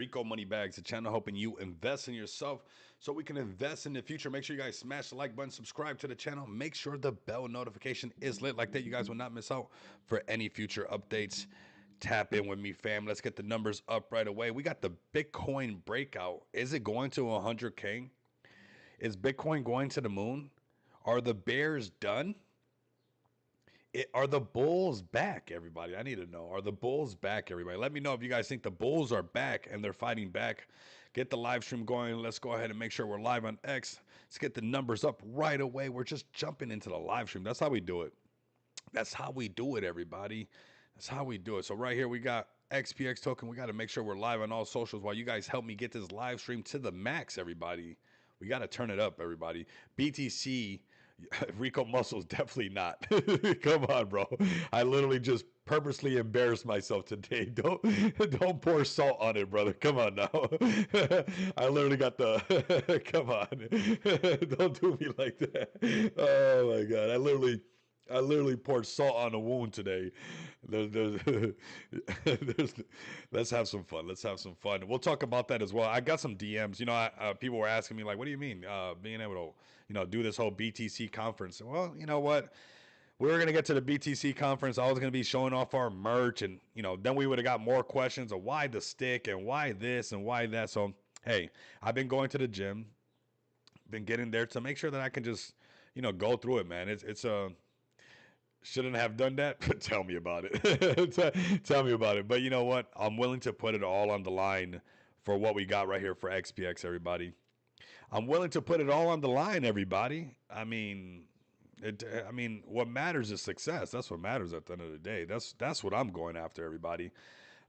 Rico Money Bags, the channel helping you invest in yourself so we can invest in the future. Make sure you guys smash the like button, subscribe to the channel, make sure the bell notification is lit like that. You guys will not miss out for any future updates. Tap in with me, fam. Let's get the numbers up right away. We got the Bitcoin breakout. Is it going to 100K? Is Bitcoin going to the moon? Are the bears done? Are the Bulls back, everybody? I need to know. Are the Bulls back, everybody? Let me know if you guys think the Bulls are back and they're fighting back. Get the live stream going. Let's go ahead and make sure we're live on X. Let's get the numbers up right away. We're just jumping into the live stream. That's how we do it. That's how we do it, everybody. That's how we do it. So right here we got XPX token. We got to make sure we're live on all socials while you guys help me get this live stream to the max, everybody. We got to turn it up, everybody. BTC, Rico Muscles, definitely not. Come on, bro. I literally just purposely embarrassed myself today. Don't pour salt on it, brother. Come on now. I literally got the come on. Don't do me like that. Oh my god. I literally poured salt on a wound today. There's, let's have some fun. Let's have some fun. We'll talk about that as well. I got some DMs. You know, people were asking me like, "What do you mean being able to, do this whole BTC conference?" Well, you know what? We were gonna get to the BTC conference. I was gonna be showing off our merch, and then we would have got more questions of why the stick and why this and why that. So, hey, I've been going to the gym, been getting there to make sure that I can just, go through it, man. It's a shouldn't have done that. Tell me about it. Tell me about it. But you know what? I'm willing to put it all on the line for what we got right here for XPX, everybody. I'm willing to put it all on the line, everybody. What matters is success. That's what matters at the end of the day. That's what I'm going after, everybody.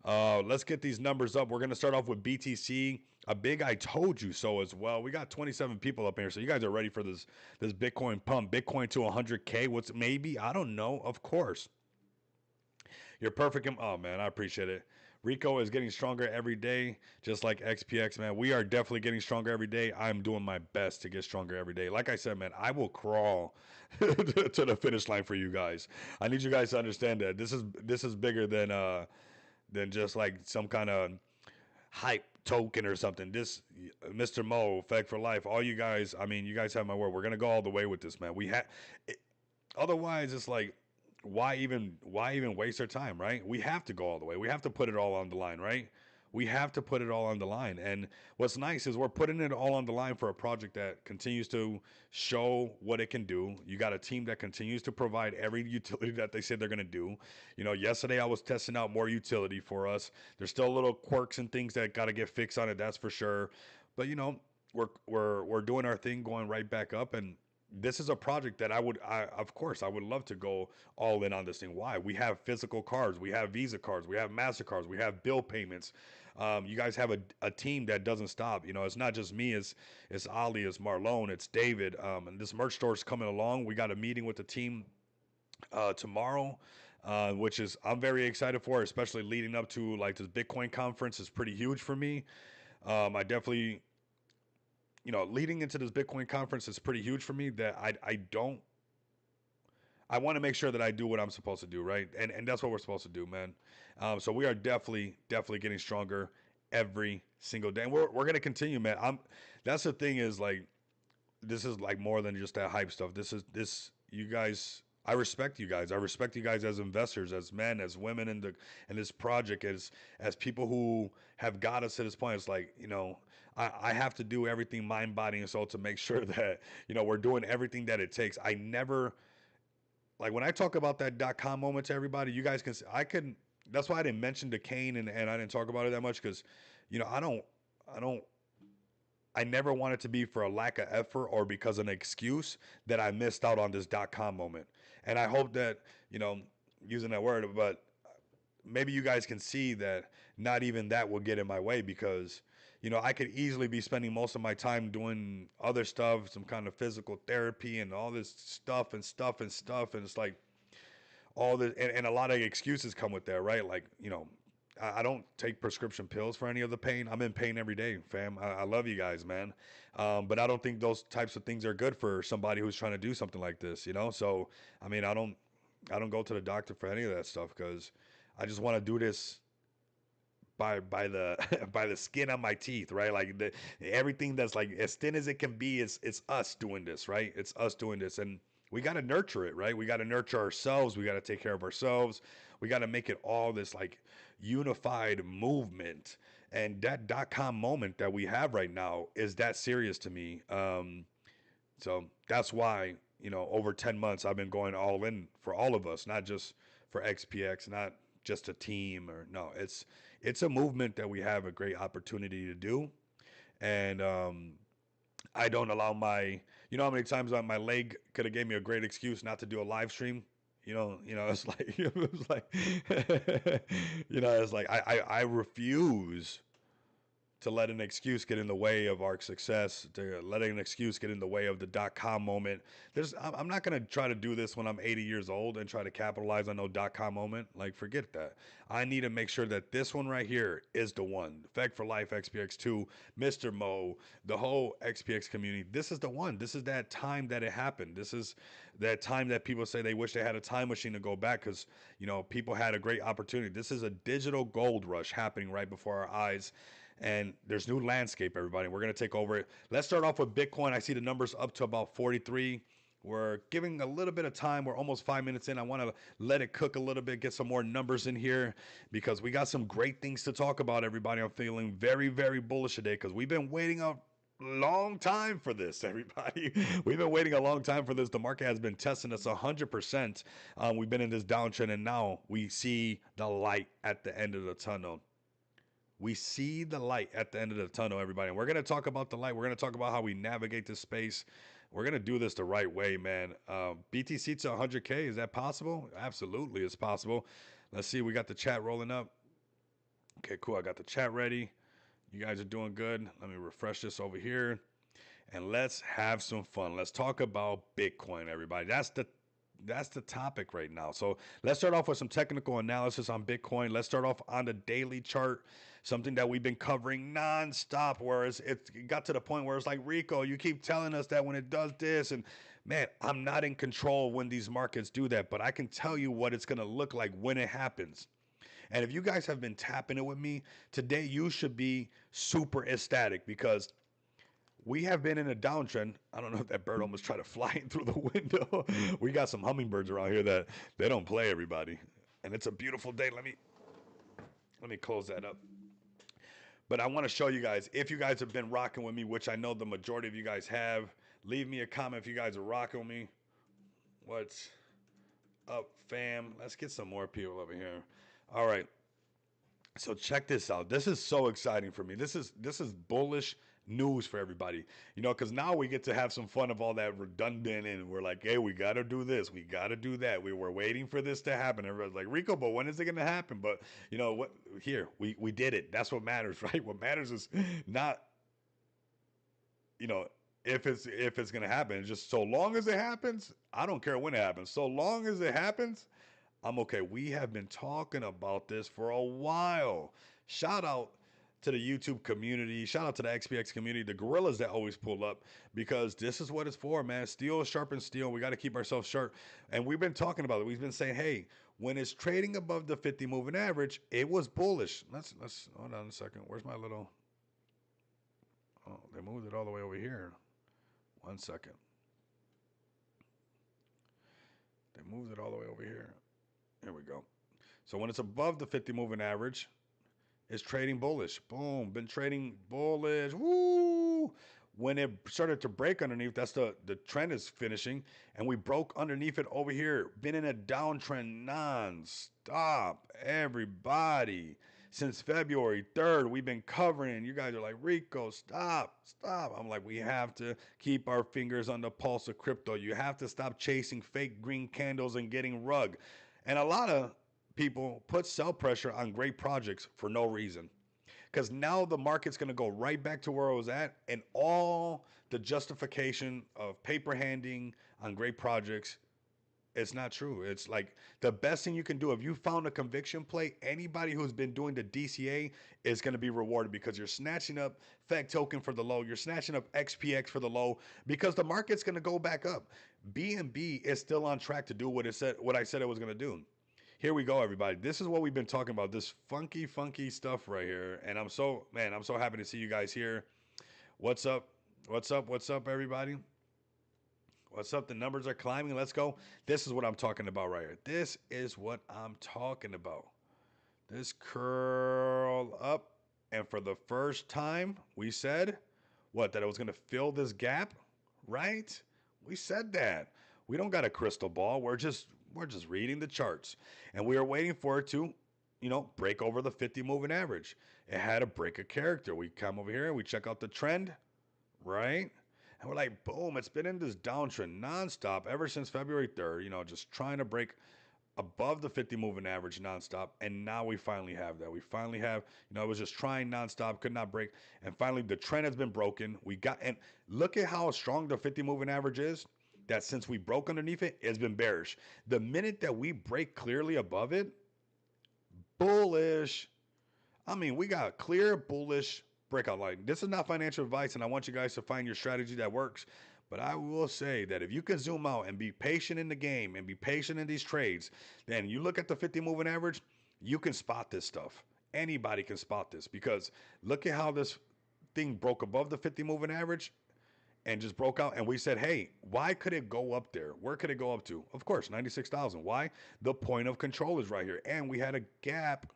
Let's get these numbers up. We're gonna start off with BTC. A big I told you so as well. We got 27 people up here, so you guys are ready for this Bitcoin pump. Bitcoin to 100K. What's maybe? I don't know. Of course, you're perfect. Oh man, I appreciate it. Rico is getting stronger every day, just like XPX, man. We are definitely getting stronger every day. I'm doing my best to get stronger every day. Like I said, man, I will crawl to the finish line for you guys. I need you guys to understand that this is bigger than just like some kind of hype token or something. This Mr. Mo, Feg for Life, all you guys, you guys have my word. We're gonna go all the way with this, man. Otherwise it's like why even waste our time, right? We have to go all the way. We have to put it all on the line, right? We have to put it all on the line. And what's nice is we're putting it all on the line for a project that continues to show what it can do. You got a team that continues to provide every utility that they said they're going to do. Yesterday I was testing out more utility for us. There's still little quirks and things that got to get fixed on it, that's for sure. But we're doing our thing, going right back up. And this is a project that of course, I would love to go all in on this thing. Why? We have physical cards, we have Visa cards, we have MasterCards, we have bill payments. You guys have a team that doesn't stop. It's not just me, it's Ali, it's Marlon, it's David. And this merch store is coming along. We got a meeting with the team tomorrow, which is I'm very excited for, especially leading up to like this Bitcoin conference is pretty huge for me. I definitely leading into this Bitcoin conference is pretty huge for me that I want to make sure that I do what I'm supposed to do, right? And that's what we're supposed to do, man. So we are definitely getting stronger every single day. And we're gonna continue, man. That's the thing is like this is like more than just that hype stuff. This you guys I respect you guys. I respect you guys as investors, as men, as women in this project, as people who have got us to this point. It's like, I have to do everything mind, body, and soul to make sure that, we're doing everything that it takes. I never like when I talk about that .com moment to everybody, you guys can I couldn't that's why I didn't mention the Kane and I didn't talk about it that much because, I don't I never want it to be for a lack of effort or because of an excuse that I missed out on this .com moment. And I hope that, using that word, but maybe you guys can see that not even that will get in my way because, I could easily be spending most of my time doing other stuff, some kind of physical therapy and all this stuff and stuff and stuff. And it's like all the, and a lot of excuses come with that, right? Like, I don't take prescription pills for any of the pain. I'm in pain every day, fam. I love you guys, man. But I don't think those types of things are good for somebody who's trying to do something like this, So, I don't go to the doctor for any of that stuff because I just want to do this by the by the skin on my teeth, right? Like everything that's like as thin as it can be is it's us doing this, right? It's us doing this, and we got to nurture it, right? We got to nurture ourselves. We got to take care of ourselves. We got to make it all this like unified movement. And that .com moment that we have right now is that serious to me. So that's why, over 10 months, I've been going all in for all of us, not just for XPX, not just a team or no, it's a movement that we have a great opportunity to do. And I don't allow how many times my leg could have gave me a great excuse not to do a live stream. It's like, it's like, it's like I refuse to let an excuse get in the way of our success, to let an excuse get in the way of the .com moment. I'm not going to try to do this when I'm 80 years old and try to capitalize on no .com moment. Like, forget that. I need to make sure that this one right here is the one. Effect for Life, XPX2, Mr. Mo, the whole XPX community. This is the one. This is that time that it happened. This is that time that people say they wish they had a time machine to go back because, people had a great opportunity. This is a digital gold rush happening right before our eyes. And there's new landscape, everybody. We're going to take over it. Let's start off with Bitcoin. I see the numbers up to about 43. We're giving a little bit of time. We're almost 5 minutes in. I want to let it cook a little bit, get some more numbers in here because we got some great things to talk about, everybody. I'm feeling very, very bullish today because we've been waiting a long time for this, everybody. We've been waiting a long time for this. The market has been testing us 100%. We've been in this downtrend, and now we see the light at the end of the tunnel. We see the light at the end of the tunnel, everybody. And we're going to talk about the light. We're going to talk about how we navigate this space. We're going to do this the right way, man. BTC to 100K, is that possible? Absolutely, it's possible. Let's see. We got the chat rolling up. Okay, cool. I got the chat ready. You guys are doing good. Let me refresh this over here. And let's have some fun. Let's talk about Bitcoin, everybody. That's the topic right now. So let's start off with some technical analysis on Bitcoin. Let's start off on the daily chart, something that we've been covering nonstop, whereas it got to the point where it's like, Rico, you keep telling us that when it does this, and man, I'm not in control when these markets do that, but I can tell you what it's going to look like when it happens. And if you guys have been tapping it with me today, you should be super ecstatic because we have been in a downtrend. I don't know if that bird almost tried to fly in through the window. We got some hummingbirds around here that they don't play, everybody. And it's a beautiful day. Let me close that up. But I want to show you guys, if you guys have been rocking with me, which I know the majority of you guys have, leave me a comment if you guys are rocking with me. What's up, fam? Let's get some more people over here. All right. So check this out. This is so exciting for me. This is bullish news for everybody. Because now we get to have some fun of all that redundant, and we're like, hey, we got to do this, we got to do that. We were waiting for this to happen. Everybody's like, Rico, but when is it going to happen? But what? Here we did it. That's what matters, right? What matters is not if it's going to happen. It's just so long as it happens. I don't care when it happens. So long as it happens, I'm okay. We have been talking about this for a while. Shout out to the YouTube community. Shout out to the XPX community, the gorillas that always pull up, because this is what it's for, man. Steel sharpens steel. We got to keep ourselves sharp. And we've been talking about it. We've been saying, hey, when it's trading above the 50 moving average, it was bullish. Let's hold on a second. Where's my little... Oh, they moved it all the way over here. 1 second. They moved it all the way over here. Here we go. So when it's above the 50 moving average, it's trading bullish. Boom. Been trading bullish. Woo. When it started to break underneath, that's the trend is finishing. And we broke underneath it over here. Been in a downtrend non-stop. Everybody. Since February 3rd, we've been covering. You guys are like, Rico, stop. I'm like, we have to keep our fingers on the pulse of crypto. You have to stop chasing fake green candles and getting rug. And a lot of people put sell pressure on great projects for no reason. Because now the market's going to go right back to where it was at, and all the justification of paper handing on great projects, it's not true. It's like the best thing you can do. If you found a conviction play, anybody who's been doing the DCA is going to be rewarded because you're snatching up FEG token for the low. You're snatching up XPX for the low because the market's going to go back up. BNB is still on track to do what I said it was going to do. here we go, everybody. This is what we've been talking about. This funky stuff right here. And I'm so, man, I'm so happy to see you guys here. What's up? What's up? What's up, everybody? What's up? The numbers are climbing. Let's go. This is what I'm talking about right here. This is what I'm talking about. This curl up. And for the first time, we said, what? That it was going to fill this gap, right? We said that. We don't got a crystal ball. We're just reading the charts. And we are waiting for it to, break over the 50 moving average. It had to break a character. We come over here and we check out the trend, right? And we're like, boom, it's been in this downtrend nonstop ever since February 3rd, just trying to break above the 50 moving average nonstop. And now we finally have that. We finally have, it was just trying nonstop, could not break. And finally, the trend has been broken. And look at how strong the 50 moving average is. That since we broke underneath it, it's been bearish. The minute that we break clearly above it, bullish. I mean, we got clear bullish breakout line. This is not financial advice, and I want you guys to find your strategy that works. But I will say that if you can zoom out and be patient in the game and be patient in these trades, then you look at the 50 moving average, you can spot this stuff. Anybody can spot this because look at how this thing broke above the 50 moving average and just broke out. And we said, hey, why could it go up there? Where could it go up to? Of course, 96,000. Why? The point of control is right here. And we had a gap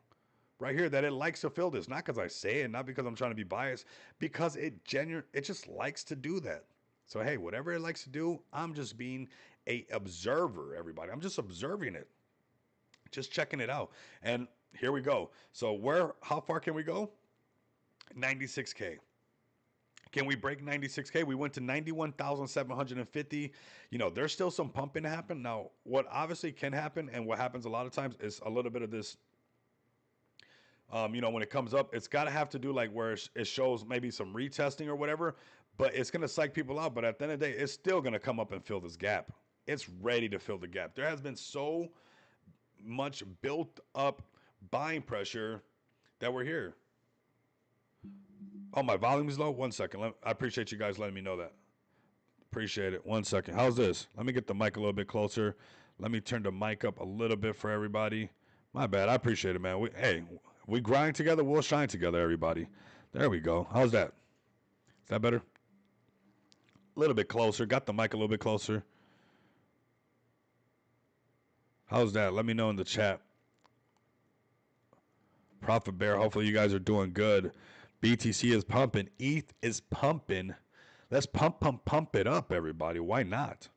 right here that it likes to fill this. Not because I say it, not because I'm trying to be biased, because it just likes to do that. So, hey, whatever it likes to do, I'm just being a observer, everybody. I'm just observing it, just checking it out. And here we go. So how far can we go? 96K. Can we break 96K? We went to 91,750. There's still some pumping to happen. Now, what obviously can happen and what happens a lot of times is a little bit of this, when it comes up, it's got to have to do like where it shows maybe some retesting or whatever, but it's going to psych people out. But at the end of the day, it's still going to come up and fill this gap. It's ready to fill the gap. There has been so much built up buying pressure that we're here. Oh, my volume is low? 1 second. I appreciate you guys letting me know that. Appreciate it. 1 second. How's this? Let me get the mic a little bit closer. Let me turn the mic up a little bit for everybody. My bad. I appreciate it, man. We grind together. We'll shine together, everybody. There we go. How's that? Is that better? A little bit closer. Got the mic a little bit closer. How's that? Let me know in the chat. Profit Bear, hopefully you guys are doing good. BTC is pumping. ETH is pumping. Let's pump it up, everybody. Why not?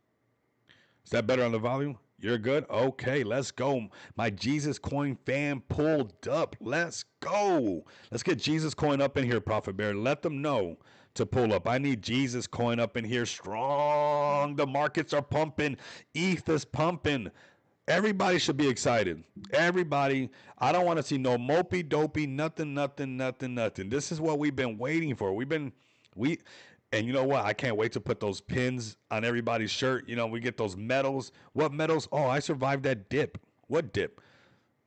Is that better on the volume? You're good? Okay, let's go. My Jesus Coin fan pulled up. Let's go. Let's get Jesus Coin up in here, Profit Bear. Let them know to pull up. I need Jesus Coin up in here strong. The markets are pumping. ETH is pumping. Everybody should be excited. Everybody. I don't want to see no mopey dopey, nothing. This is what we've been waiting for. And you know what? I can't wait to put those pins on everybody's shirt. We get those medals. What medals? Oh, I survived that dip. What dip?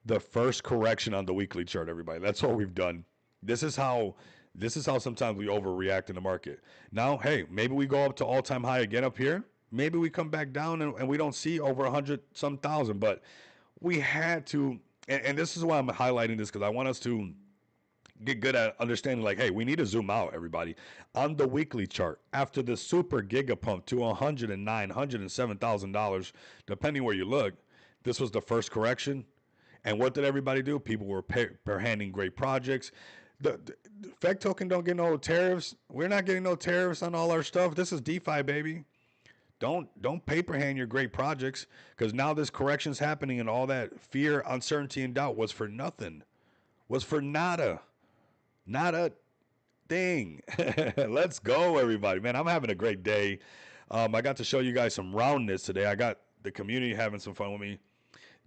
The first correction on the weekly chart, everybody. That's what we've done. This is how sometimes we overreact in the market. Now, hey, maybe we go up to all-time high again up here. Maybe we come back down and we don't see over 100-some thousand, but we had to, and this is why I'm highlighting this, because I want us to get good at understanding, like, hey, we need to zoom out, everybody. On the weekly chart, after the super giga pump to $109,000, $107,000, depending where you look, this was the first correction. And what did everybody do? People were handing great projects. The FEC token don't get no tariffs. We're not getting no tariffs on all our stuff. This is DeFi, baby. Don't paper hand your great projects, because now this correction's happening and all that fear, uncertainty, and doubt was for nothing. Was for nada. Not a thing. Let's go, everybody. Man, I'm having a great day. I got to show you guys some roundness today. I got the community having some fun with me.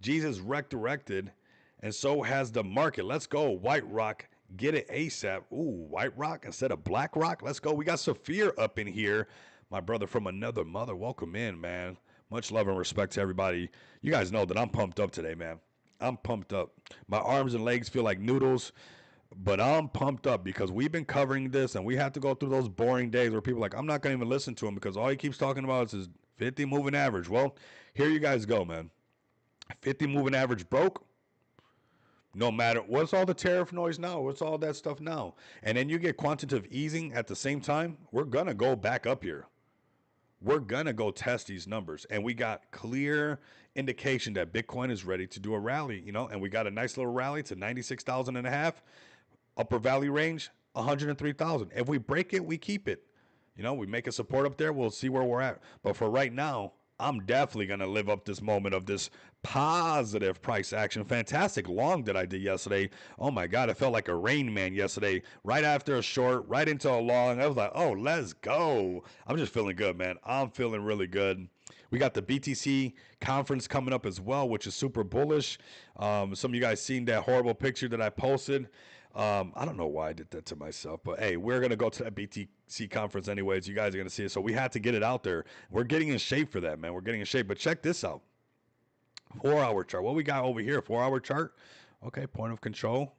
Jesus redirected, and so has the market. Let's go, White Rock. Get it ASAP. Ooh, White Rock instead of Black Rock. Let's go. We got Saphir up in here. My brother from another mother. Welcome in, man. Much love and respect to everybody. You guys know that I'm pumped up today, man. I'm pumped up. My arms and legs feel like noodles, but I'm pumped up because we've been covering this, and we have to go through those boring days where people are like, I'm not going to even listen to him because all he keeps talking about is his 50 moving average. Well, here you guys go, man. 50 moving average broke. No matter what's all the tariff noise now, what's all that stuff now, and then you get quantitative easing at the same time, we're gonna go back up here. We're gonna go test these numbers, and we got clear indication that Bitcoin is ready to do a rally, and we got a nice little rally to 96,000 and a half, upper value range 103,000. If we break it, we keep it. We make a support up there, we'll see where we're at. But for right now, I'm definitely going to live up this moment of this positive price action. Fantastic long that I did yesterday. Oh my God, I felt like a Rain Man yesterday. Right after a short, right into a long. I was like, oh, let's go. I'm just feeling good, man. I'm feeling really good. We got the BTC conference coming up as well, which is super bullish. Some of you guys seen that horrible picture that I posted. I don't know why I did that to myself, but hey, we're going to go to that BTC conference anyways. You guys are going to see it. So we had to get it out there. We're getting in shape for that, man. We're getting in shape. But check this out. 4-hour chart. What we got over here? 4-hour chart. Okay, point of control.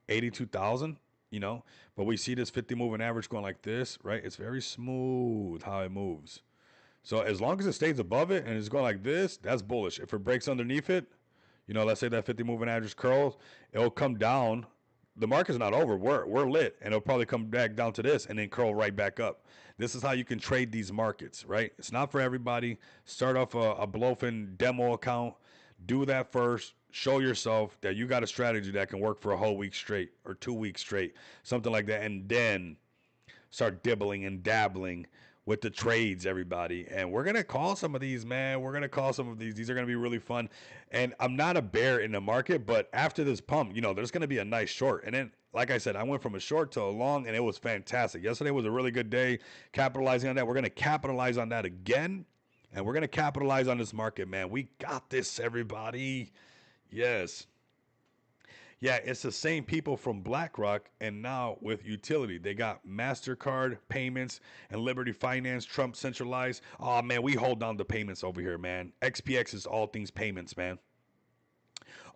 82,000, But we see this 50 moving average going like this, right? It's very smooth how it moves. So as long as it stays above it and it's going like this, that's bullish. If it breaks underneath it, let's say that 50 moving average curls, it'll come down. The market's not over. We're lit, and it'll probably come back down to this and then curl right back up. This is how you can trade these markets, right? It's not for everybody. Start off a Bluefin demo account. Do that first. Show yourself that you got a strategy that can work for a whole week straight or 2 weeks straight, something like that, and then start dibbling and dabbling with the trades, everybody. And we're going to call some of these, man. We're going to call some of these. These are going to be really fun. And I'm not a bear in the market, but after this pump, there's going to be a nice short. And then, like I said, I went from a short to a long, and it was fantastic. Yesterday was a really good day capitalizing on that. We're going to capitalize on that again. And we're going to capitalize on this market, man. We got this, everybody. Yes. Yeah, it's the same people from BlackRock and now with utility. They got MasterCard payments and Liberty Finance, Trump centralized. Oh, man, we hold down the payments over here, man. XPX is all things payments, man.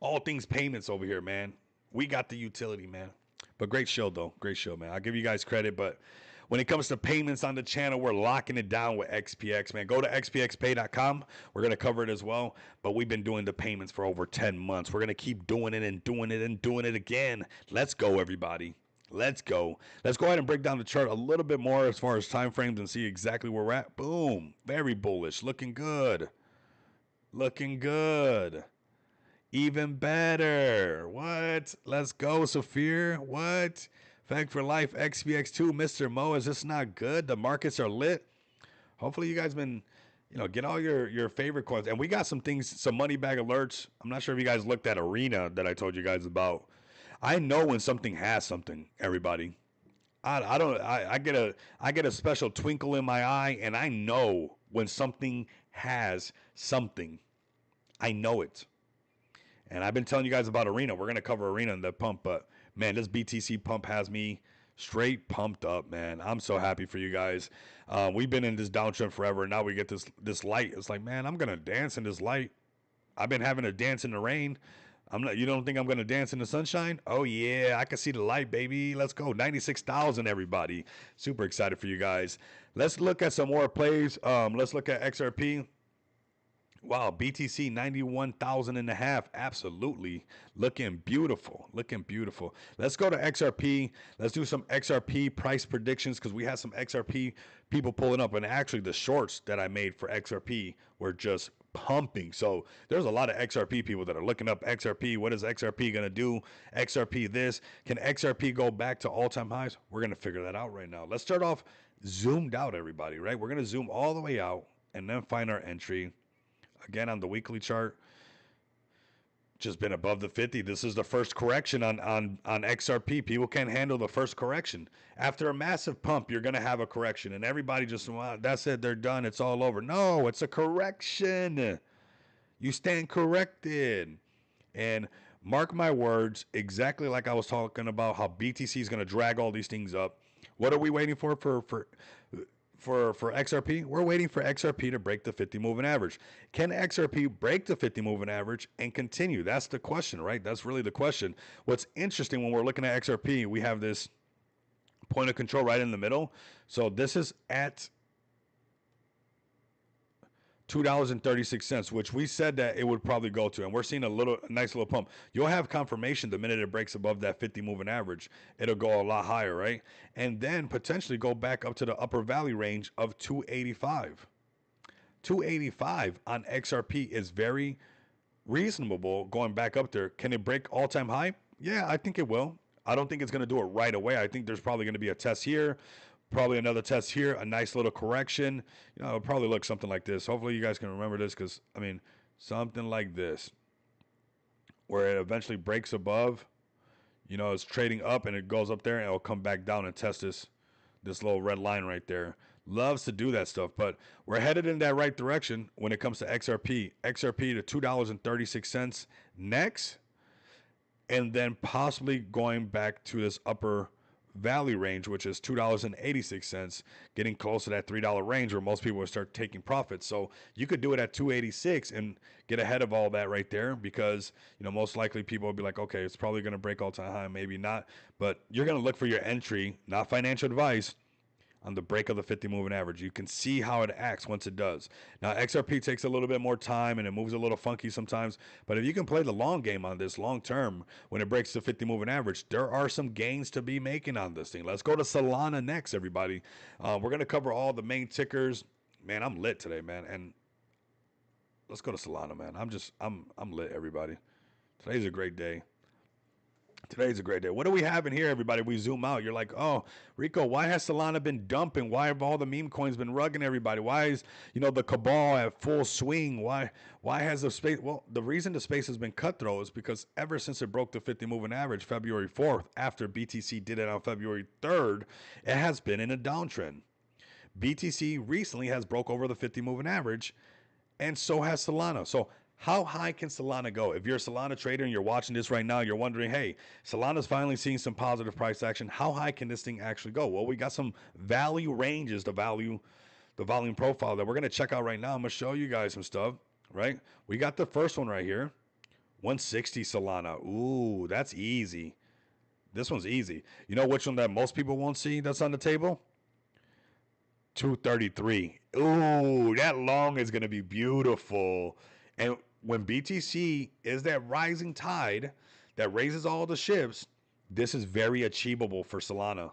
All things payments over here, man. We got the utility, man. But great show, though. Great show, man. I'll give you guys credit, but when it comes to payments on the channel, we're locking it down with XPX, man. Go to xpxpay.com. We're going to cover it as well. But we've been doing the payments for over 10 months. We're going to keep doing it and doing it and doing it again. Let's go, everybody. Let's go. Let's go ahead and break down the chart a little bit more as far as time frames and see exactly where we're at. Boom. Very bullish. Looking good. Looking good. Even better. What? Let's go, Saphir. What? Fact for life, XPX2, Mr. Mo, is this not good? The markets are lit. Hopefully you guys been, get all your favorite coins. And we got some things, some money bag alerts. I'm not sure if you guys looked at Arena that I told you guys about. I know when something has something, everybody. I get a special twinkle in my eye, and I know when something has something. I know it. And I've been telling you guys about Arena. We're going to cover Arena in the pump, but man, this BTC pump has me straight pumped up, man. I'm so happy for you guys. We've been in this downtrend forever, and now we get this light. It's like, man, I'm gonna dance in this light. I've been having to dance in the rain. I'm not. You don't think I'm gonna dance in the sunshine? Oh yeah, I can see the light, baby. Let's go. 96,000, everybody. Super excited for you guys. Let's look at some more plays. Let's look at XRP. Wow, BTC 91,000 and a half. Absolutely. Looking beautiful. Looking beautiful. Let's go to XRP. Let's do some XRP price predictions because we had some XRP people pulling up. And actually, the shorts that I made for XRP were just pumping. So there's a lot of XRP people that are looking up XRP. What is XRP going to do? XRP this. Can XRP go back to all-time highs? We're going to figure that out right now. Let's start off zoomed out, everybody, right? We're going to zoom all the way out and then find our entry. Again, on the weekly chart, just been above the 50. This is the first correction on XRP. People can't handle the first correction. After a massive pump, you're going to have a correction. And everybody just, well, that's it, they're done, it's all over. No, it's a correction. You stand corrected. And mark my words, exactly like I was talking about how BTC is going to drag all these things up. What are we waiting for XRP? We're waiting for XRP to break the 50 moving average. Can XRP break the 50 moving average and continue? That's the question, right? That's really the question. What's interesting when we're looking at XRP, we have this point of control right in the middle. So this is at $2.36, which we said that it would probably go to, and we're seeing a nice little pump. You'll have confirmation the minute it breaks above that 50 moving average, it'll go a lot higher, right? And then potentially go back up to the upper valley range of 285. 285 on XRP is very reasonable going back up there. Can it break all-time high? Yeah, I think it will. I don't think it's going to do it right away. I think there's probably going to be a test here, probably another test here, a nice little correction. It'll probably look something like this. Hopefully you guys can remember this because, I mean, something like this where it eventually breaks above, it's trading up and it goes up there and it'll come back down and test this little red line right there. Loves to do that stuff, but we're headed in that right direction when it comes to XRP. XRP to $2.36 next, and then possibly going back to this upper valley range, which is $2.86, getting close to that $3 range where most people will start taking profits. So you could do it at 286 and get ahead of all that right there because, most likely people will be like, okay, it's probably going to break all-time high, maybe not. But you're going to look for your entry, not financial advice, on the break of the 50 moving average. You can see how it acts once it does. Now, XRP takes a little bit more time and it moves a little funky sometimes, but if you can play the long game on this long term, when it breaks the 50 moving average, there are some gains to be making on this thing. Let's go to Solana next, everybody. We're going to cover all the main tickers. Man, I'm lit today, man. And let's go to Solana, man. I'm lit, everybody. Today's a great day. Today's a great day. What do we have in here, everybody? We zoom out. You're like, oh, Rico, why has Solana been dumping? Why have all the meme coins been rugging everybody? Why is, the cabal at full swing? Why has the space? Well, the reason the space has been cutthroat is because ever since it broke the 50 moving average February 4th, after BTC did it on February 3rd, it has been in a downtrend. BTC recently has broke over the 50 moving average, and so has Solana. So how high can Solana go? If you're a Solana trader and you're watching this right now, you're wondering, hey, Solana's finally seeing some positive price action. How high can this thing actually go? Well, we got some value ranges, the volume profile that we're going to check out right now. I'm going to show you guys some stuff, right? We got the first one right here, 160 Solana. Ooh, that's easy. This one's easy. You know which one that most people won't see that's on the table? 233. Ooh, that long is going to be beautiful. And when BTC is that rising tide that raises all the ships, this is very achievable for Solana.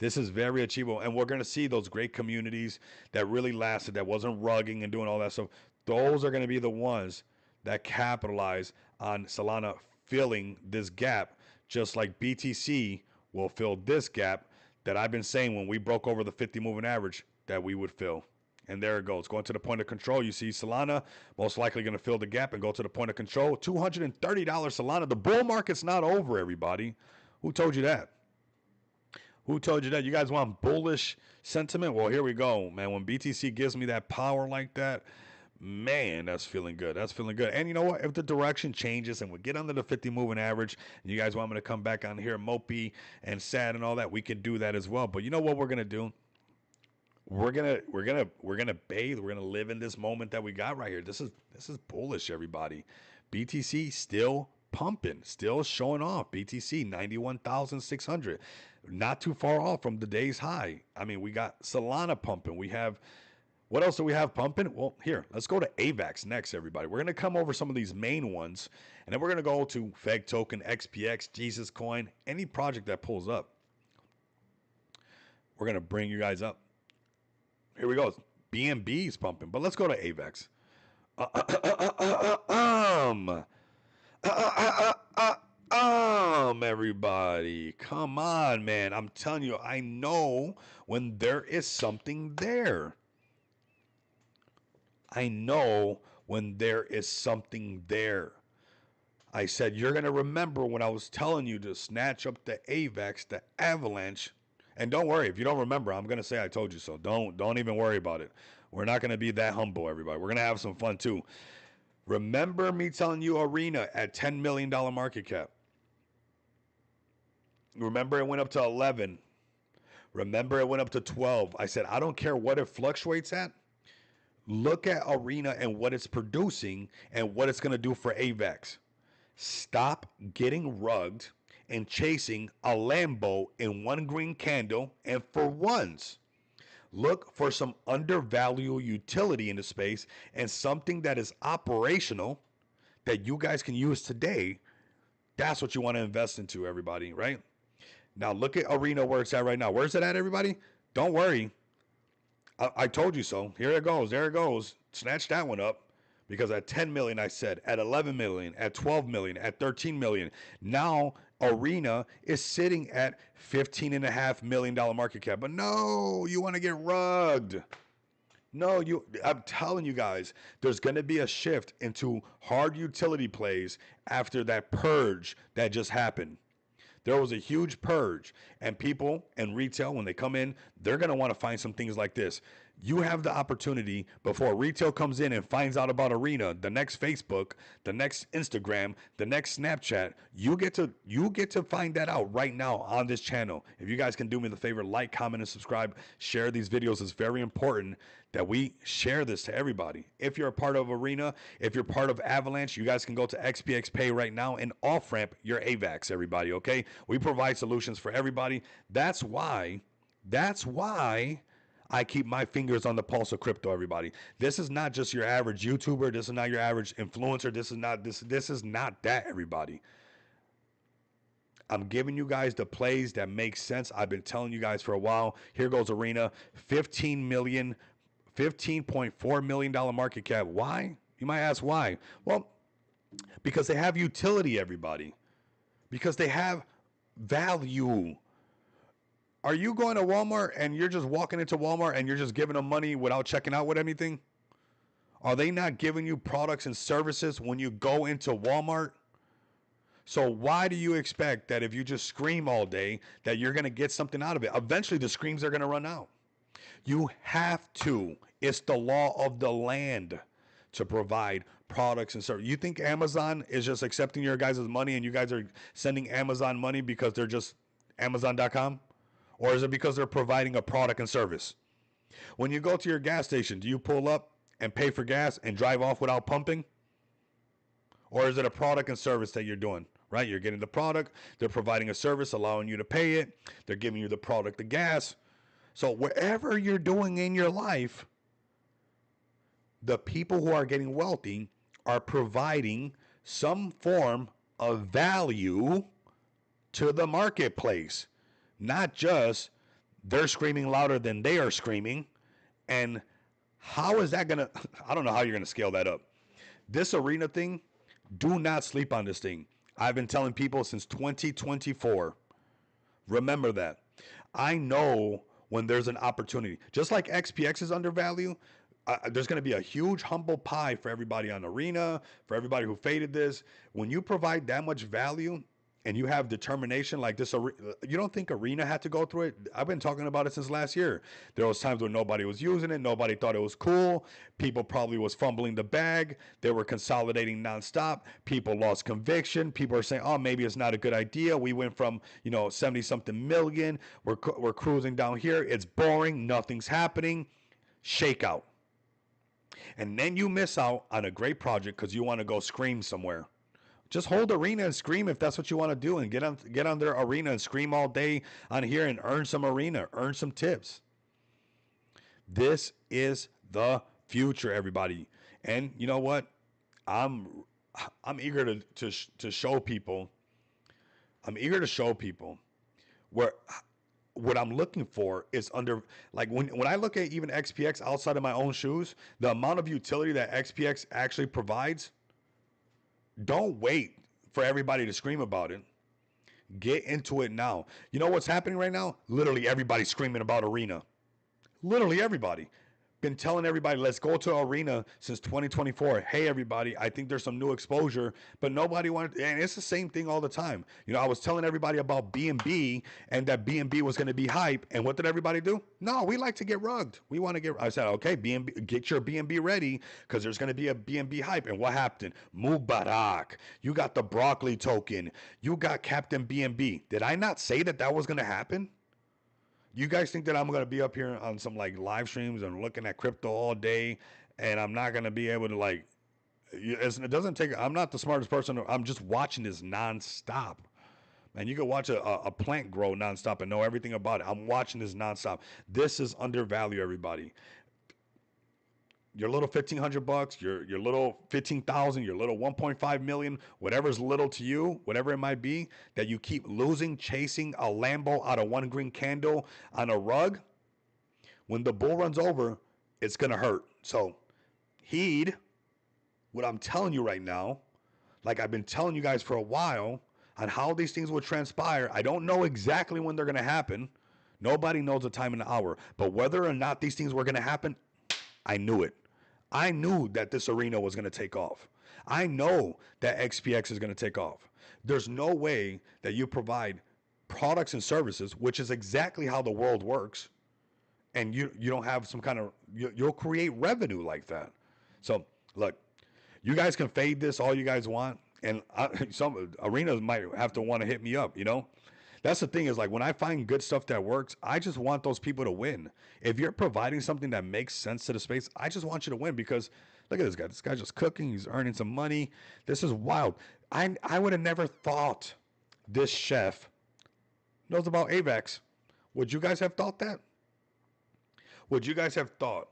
This is very achievable. And we're going to see those great communities that really lasted, that wasn't rugging and doing all that stuff. Those are going to be the ones that capitalize on Solana filling this gap, just like BTC will fill this gap that I've been saying when we broke over the 50 moving average that we would fill. And there it goes. Going to the point of control. You see Solana most likely going to fill the gap and go to the point of control. $230 Solana. The bull market's not over, everybody. Who told you that? Who told you that? You guys want bullish sentiment? Well, here we go, man. When BTC gives me that power like that, man, that's feeling good. That's feeling good. And you know what? If the direction changes and we get under the 50 moving average and you guys want me to come back on here mopey and sad and all that, we can do that as well. But you know what we're going to do? We're gonna bathe. We're gonna live in this moment that we got right here. This is bullish, everybody. BTC still pumping, still showing off. BTC 91,600, not too far off from the day's high. I mean, we got Solana pumping. We have, what else do we have pumping? Well, here, let's go to AVAX next, everybody. We're gonna come over some of these main ones, and then we're gonna go to Feg Token, XPX, Jesus Coin, any project that pulls up. We're gonna bring you guys up. Here we go. BNB's pumping, but let's go to AVAX. Everybody, come on, man. I'm telling you, I know when there is something there. I know when there is something there. I said, you're going to remember when I was telling you to snatch up the AVAX, the Avalanche. And don't worry, if you don't remember, I'm going to say I told you so. Don't even worry about it. We're not going to be that humble, everybody. We're going to have some fun, too. Remember me telling you Arena at $10 million market cap. Remember it went up to 11. Remember it went up to 12. I said, I don't care what it fluctuates at. Look at Arena and what it's producing and what it's going to do for AVAX. Stop getting rugged and chasing a Lambo in one green candle, and for once, Look for some undervalued utility in the space and something that is operational that you guys can use today. That's what you want to invest into, everybody, right? Now look at Arena where it's at right now. Where's it at, everybody? Don't worry. I told you so. Here it goes. There it goes. Snatch that one up. Because at 10 million, I said, at 11 million, at 12 million, at 13 million. Now Arena is sitting at $15.5 million market cap. But no, you want to get rugged. No, I'm telling you guys, there's going to be a shift into hard utility plays after that purge that just happened. There was a huge purge, and people and retail, when they come in, they're going to want to find some things like this. You have the opportunity before retail comes in and finds out about Arena, the next Facebook, the next Instagram, the next Snapchat. You get to find that out right now on this channel. If you guys can do me the favor, like, comment, and subscribe, share these videos. It's very important that we share this to everybody. If you're a part of Arena, if you're part of Avalanche, you guys can go to XPX Pay right now and off ramp your AVAX, everybody, okay? We provide solutions for everybody. That's why I keep my fingers on the pulse of crypto, everybody. This is not just your average YouTuber. This is not your average influencer. This is not that, everybody. I'm giving you guys the plays that make sense. I've been telling you guys for a while. Here goes Arena, $15.4 million market cap. Why? You might ask why. Well, because they have utility, everybody. Because they have value. Are you going to Walmart and you're just walking into Walmart and you're just giving them money without checking out with anything? Are they not giving you products and services when you go into Walmart? So why do you expect that if you just scream all day that you're going to get something out of it? Eventually the screams are going to run out. You have to. It's the law of the land to provide products and services. You think Amazon is just accepting your guys' money and you guys are sending Amazon money because they're just Amazon.com? Or is it because they're providing a product and service? When you go to your gas station, do you pull up and pay for gas and drive off without pumping? Or is it a product and service that you're doing, right? You're getting the product. They're providing a service, allowing you to pay it. They're giving you the product, the gas. So wherever you're doing in your life, the people who are getting wealthy are providing some form of value to the marketplace. Not just they're screaming louder than they are screaming. And how is that going to, I don't know how you're going to scale that up. This Arena thing, do not sleep on this thing. I've been telling people since 2024. Remember that. I know when there's an opportunity. Just like XPX is undervalued, there's going to be a huge humble pie for everybody on Arena, for everybody who faded this. When you provide that much value, and you have determination like this, you don't think Arena had to go through it? I've been talking about it since last year. There was times when nobody was using it. Nobody thought it was cool. People probably was fumbling the bag. They were consolidating nonstop. People lost conviction. People are saying, oh, maybe it's not a good idea. We went from, 70 something million. We're cruising down here. It's boring. Nothing's happening. Shakeout. And then you miss out on a great project because you want to go scream somewhere. Just hold Arena and scream if that's what you want to do, and get on their Arena and scream all day on here and earn some Arena, earn some tips. This is the future, everybody. And you know what? I'm eager to show people. I'm eager to show people where what I'm looking for is under, like when I look at even XPX outside of my own shoes, the amount of utility that XPX actually provides. Don't wait for everybody to scream about it. Get into it now. You know what's happening right now? Literally everybody's screaming about Arena. Literally everybody. Been telling everybody, let's go to Arena since 2024. Hey, everybody, I think there's some new exposure, but nobody wanted, and it's the same thing all the time. I was telling everybody about BNB and that BNB was going to be hype, and what did everybody do? No, we like to get rugged. We want to get, I said, okay, BNB, get your BNB ready because there's going to be a BNB hype. And what happened? Mubarak. You got the broccoli token. You got Captain BNB. Did I not say that was going to happen? You guys think that I'm going to be up here on some like live streams and looking at crypto all day and I'm not going to be able to it doesn't take, I'm not the smartest person. I'm just watching this nonstop. And you can watch a plant grow nonstop and know everything about it. I'm watching this nonstop. This is undervalued, everybody. Your little $1,500, your little 15,000, your little 1.5 million, whatever's little to you, whatever it might be, that you keep losing, chasing a Lambo out of one green candle on a rug. When the bull runs over, it's gonna hurt. So heed what I'm telling you right now, like I've been telling you guys for a while, on how these things will transpire. I don't know exactly when they're going to happen. Nobody knows the time and the hour. But whether or not these things were going to happen, I knew it. I knew that this arena was going to take off. I know that XPX is going to take off. There's no way that you provide products and services, which is exactly how the world works, and you don't have some kind of, you'll create revenue like that. So look, you guys can fade this all you guys want, and some arenas might have to want to hit me up. That's the thing, is like when I find good stuff that works, I just want those people to win. If you're providing something that makes sense to the space, I just want you to win, because look at this guy. This guy's just cooking. He's earning some money. This is wild. I would have never thought this chef knows about AVAX. Would you guys have thought that? Would you guys have thought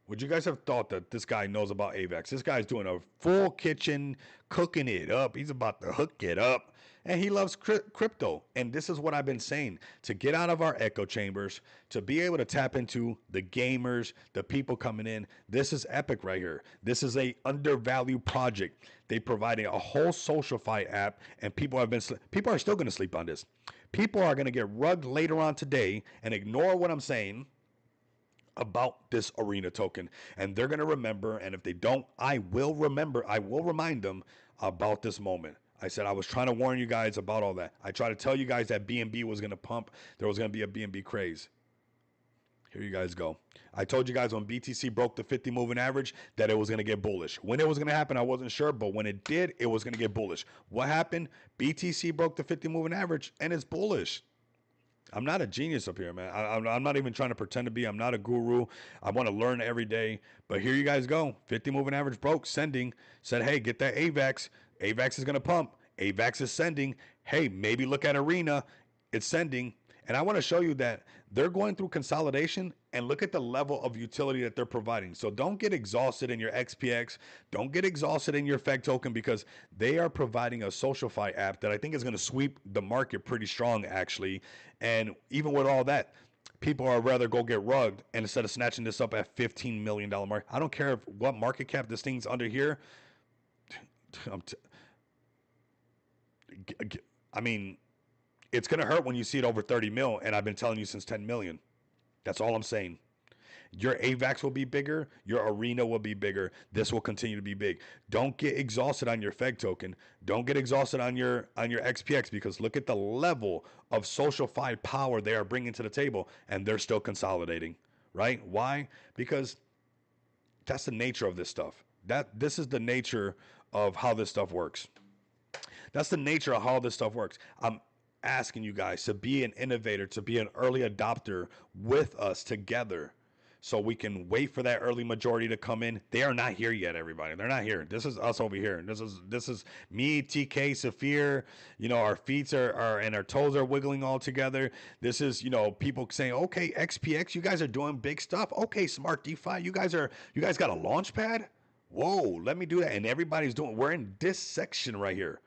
Would you guys have thought that this guy knows about AVAX? This guy's doing a full kitchen, cooking it up. He's about to hook it up. And he loves crypto. And this is what I've been saying. To get out of our echo chambers, to be able to tap into the gamers, the people coming in. This is epic right here. This is a undervalued project. They providing a whole SocialFi app, and people are still going to sleep on this. People are going to get rugged later on today and ignore what I'm saying about this arena token, and they're going to remember. And if they don't, I will remind them about this moment. I said I was trying to warn you guys about all that. I tried to tell you guys that BNB was going to pump. There was going to be a BNB craze. Here you guys go. I told you guys when BTC broke the 50 moving average that it was going to get bullish. When it was going to happen, I wasn't sure, but when it did, it was going to get bullish. What happened? BTC broke the 50 moving average, and it's bullish. I'm not a genius up here, man. I'm not even trying to pretend to be. I'm not a guru. I want to learn every day. But here you guys go. 50 moving average broke, sending. Said, hey, get that AVAX. AVAX is going to pump. AVAX is sending. Hey, maybe look at Arena. It's sending. And I want to show you that they're going through consolidation, and look at the level of utility that they're providing. So don't get exhausted in your XPX. Don't get exhausted in your FEG token, because they are providing a SocialFi app that I think is going to sweep the market pretty strong, actually. And even with all that, people are rather go get rugged, and instead of snatching this up at $15 million mark. I don't care what market cap this thing's under here. I mean, it's going to hurt when you see it over 30 mil, and I've been telling you since 10 million. That's all I'm saying. Your AVAX will be bigger. Your Arena will be bigger. This will continue to be big. Don't get exhausted on your FEG token. Don't get exhausted on your XPX, because look at the level of SocialFi power they are bringing to the table, and they're still consolidating, right? Why? Because that's the nature of this stuff. This is the nature of how this stuff works. That's the nature of how this stuff works. I'm asking you guys to be an innovator, to be an early adopter with us together, so we can wait for that early majority to come in. They are not here yet, everybody. They're not here. This is us over here. This is me, TK, Saphir. Our feet are and our toes are wiggling all together. This is, people saying, okay, XPX, you guys are doing big stuff. Okay, Smart DeFi, you guys got a launch pad? Whoa, let me do that. And everybody's we're in this section right here.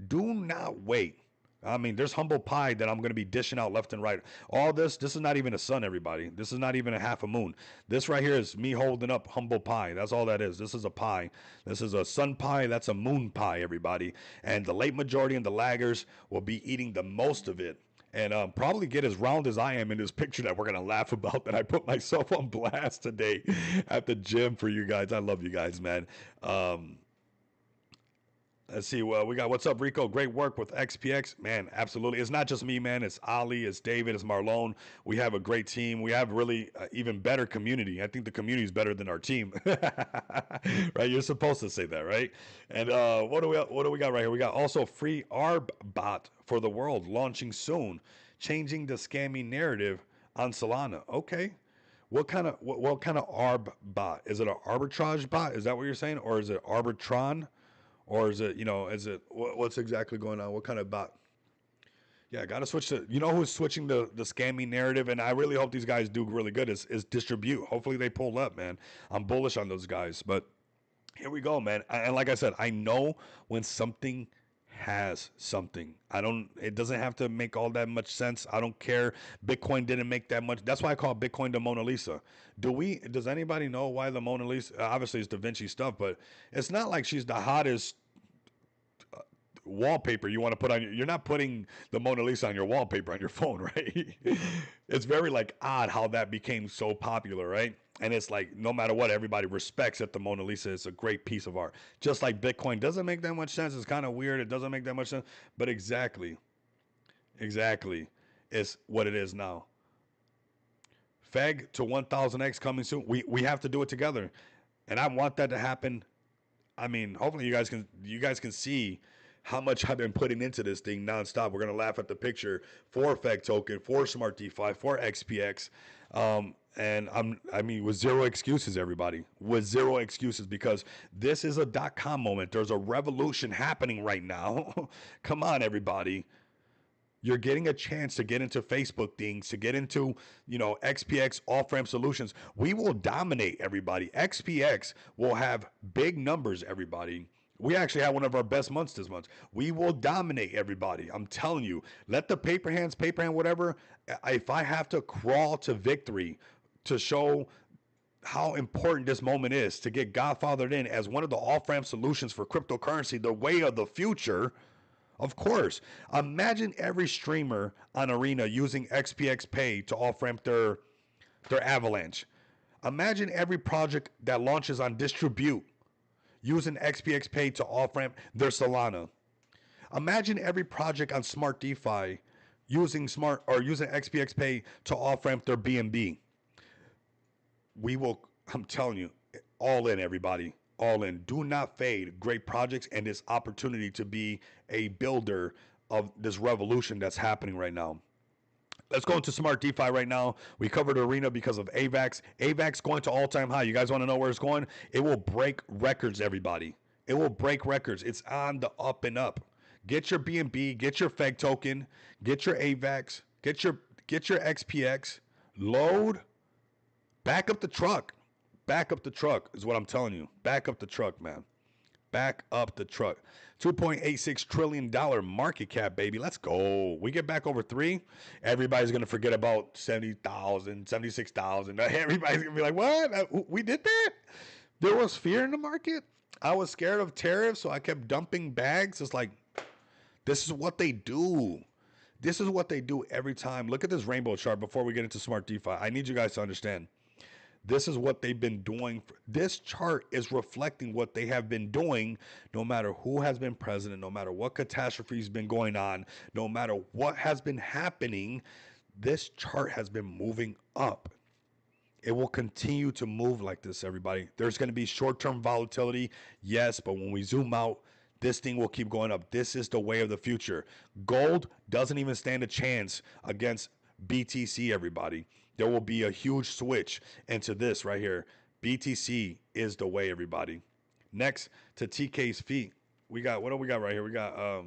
Do not wait. I mean, there's humble pie that I'm going to be dishing out left and right. All this is not even a sun, everybody. This is not even a half a moon. This right here is me holding up humble pie. That's all that is. This is a pie. This is a sun pie. That's a moon pie, everybody. And the late majority and the laggers will be eating the most of it. And probably get as round as I am in this picture that we're going to laugh about, that I put myself on blast today at the gym for you guys. I love you guys, man. Let's see. Well, we got, what's up, Rico? Great work with XPX, man. Absolutely. It's not just me, man. It's Ali, it's David, it's Marlon. We have a great team. We have really even better community. I think the community is better than our team, right? You're supposed to say that, right? And what do we got right here? We got also free ARB bot for the world launching soon, changing the scamming narrative on Solana. Okay. What kind of ARB bot? Is it an arbitrage bot? Is that what you're saying? Or is it Arbitron? Or is it, what's exactly going on? What kind of bot? Yeah, got to switch to, who's switching the scamming narrative, and I really hope these guys do really good is Distribute. Hopefully they pull up, man. I'm bullish on those guys, but here we go, man. And like I said, I know when something has something. It doesn't have to make all that much sense. I don't care. Bitcoin didn't make that much. That's why I call Bitcoin the Mona Lisa. Does anybody know why the Mona Lisa? Obviously, it's Da Vinci stuff, but it's not like she's the hottest wallpaper you want to put on you're not putting the Mona Lisa on your wallpaper on your phone, right? It's very like odd how that became so popular, right? And it's like no matter what, everybody respects that the Mona Lisa is a great piece of art. Just like Bitcoin doesn't make that much sense. It's kind of weird. It doesn't make that much sense. But exactly is what it is now. Feg to 1000x coming soon. We have to do it together. And I want that to happen. I mean, hopefully you guys can see how much I've been putting into this thing nonstop. We're gonna laugh at the picture for Feg Token, for Smart DeFi, for XPX, and I mean, with zero excuses, everybody, with zero excuses, because this is a .com moment. There's a revolution happening right now. Come on, everybody. You're getting a chance to get into Facebook things, to get into, XPX off-ramp solutions. We will dominate, everybody. XPX will have big numbers, everybody. We actually had one of our best months this month. We will dominate, everybody. I'm telling you. Let the paper hand, whatever. If I have to crawl to victory to show how important this moment is to get Godfathered in as one of the off-ramp solutions for cryptocurrency, the way of the future. Of course. Imagine every streamer on Arena using XPX Pay to off-ramp their Avalanche. Imagine every project that launches on Distribute using XPX Pay to off-ramp their Solana. Imagine every project on Smart DeFi using XPX Pay to off-ramp their BNB. I'm telling you, all in, everybody. All in. Do not fade great projects and this opportunity to be a builder of this revolution that's happening right now. Let's go into Smart DeFi right now. We covered Arena because of AVAX. AVAX going to all-time high. You guys want to know where it's going? It will break records, everybody. It will break records. It's on the up and up. Get your BNB, get your Feg token, get your AVAX, get your XPX, load, back up the truck. Back up the truck is what I'm telling you. Back up the truck, man. Back up the truck. $2.86 trillion market cap, baby. Let's go. We get back over 3. Everybody's going to forget about 70,000, 76,000. Everybody's going to be like, what? We did that? There was fear in the market. I was scared of tariffs, so I kept dumping bags. It's like, this is what they do. This is what they do every time. Look at this rainbow chart before we get into Smart DeFi. I need you guys to understand. This is what they've been doing. This chart is reflecting what they have been doing no matter who has been president, no matter what catastrophe has been going on, no matter what has been happening. This chart has been moving up. It will continue to move like this, everybody. There's going to be short-term volatility, yes, but when we zoom out, this thing will keep going up. This is the way of the future. Gold doesn't even stand a chance against BTC, everybody. There will be a huge switch into this right here. BTC is the way, everybody. Next to TK's feet, we got, what do we got right here? We got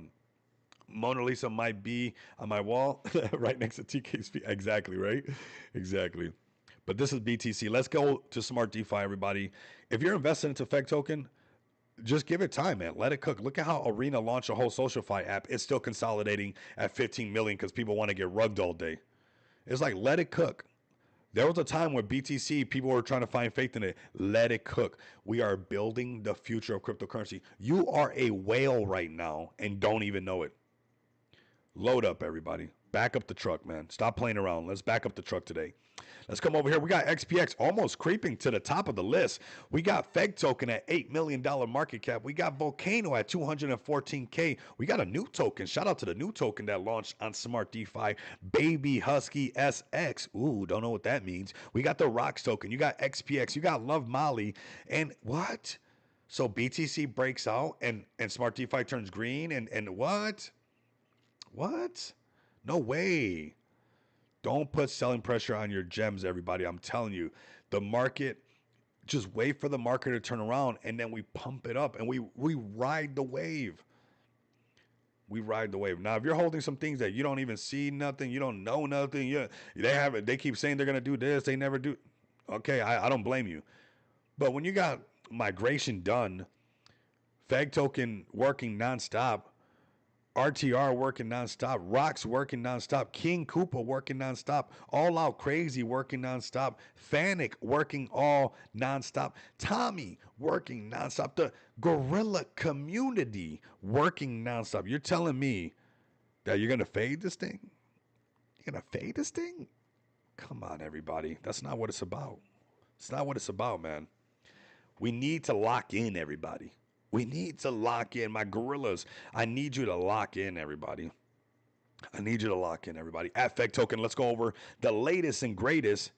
Mona Lisa might be on my wall right next to TK's feet. Exactly, right? Exactly. But this is BTC. Let's go to Smart DeFi, everybody. If you're investing into Feg token, just give it time, man. Let it cook. Look at how Arena launched a whole SocialFi app. It's still consolidating at 15 million because people want to get rugged all day. It's like, let it cook. There was a time where BTC, people were trying to find faith in it. Let it cook. We are building the future of cryptocurrency. You are a whale right now and don't even know it. Load up, everybody. Back up the truck, man. Stop playing around. Let's back up the truck today. Let's come over here. We got XPX almost creeping to the top of the list. We got Feg token at $8 million market cap. We got Volcano at 214K. We got a new token. Shout out to the new token that launched on Smart DeFi, Baby Husky SX. Ooh, don't know what that means. We got the Rocks token. You got XPX. You got Love Molly. And what? So BTC breaks out and Smart DeFi turns green and what? What? No way. Don't put selling pressure on your gems, everybody. I'm telling you, the market just wait for the market to turn around, and then we pump it up, and we ride the wave. We ride the wave. Now, if you're holding some things that you don't even see nothing, you don't know nothing, they have it. They keep saying they're gonna do this, they never do. Okay, I don't blame you. But when you got migration done, Feg token working nonstop, RTR working nonstop, Rocks working nonstop, King Koopa working nonstop, All Out Crazy working nonstop, Fanic working all nonstop, Tommy working nonstop, the Gorilla community working nonstop. You're telling me that you're gonna fade this thing? You're gonna fade this thing? Come on, everybody. That's not what it's about. It's not what it's about, man. We need to lock in, everybody. We need to lock in. My gorillas, I need you to lock in, everybody. I need you to lock in, everybody. At Feg Token, let's go over the latest and greatest.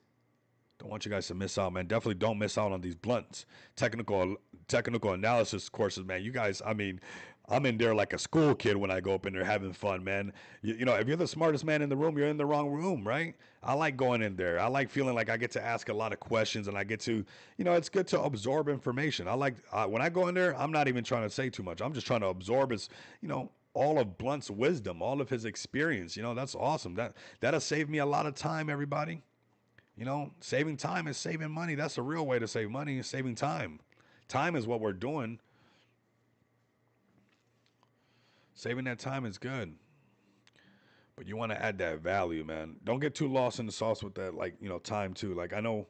Don't want you guys to miss out, man. Definitely don't miss out on these blunts. Technical analysis courses, man. You guys, I mean, I'm in there like a school kid when I go up in there having fun, man. You know, if you're the smartest man in the room, you're in the wrong room, right? I like going in there. I like feeling like I get to ask a lot of questions, and I get to, it's good to absorb information. I like, when I go in there, I'm not even trying to say too much. I'm just trying to absorb his, all of Blunt's wisdom, all of his experience. That's awesome. That'll save me a lot of time, everybody. Saving time is saving money. That's the real way to save money, is saving time. Time is what we're doing. Saving that time is good. But you want to add that value, man. Don't get too lost in the sauce with that, time too. Like, I know,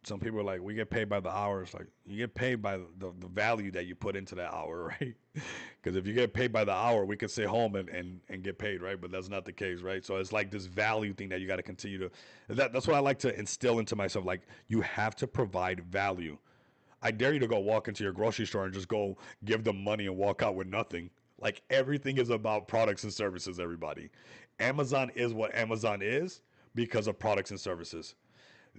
some people are like, we get paid by the hours. Like, you get paid by the value that you put into that hour, right? Because if you get paid by the hour, we could stay home and get paid, right? But that's not the case, right? So it's like this value thing that you got to continue to, that's what I like to instill into myself. Like, you have to provide value. I dare you to go walk into your grocery store and just go give them money and walk out with nothing. Like, everything is about products and services, everybody. Amazon is what Amazon is because of products and services.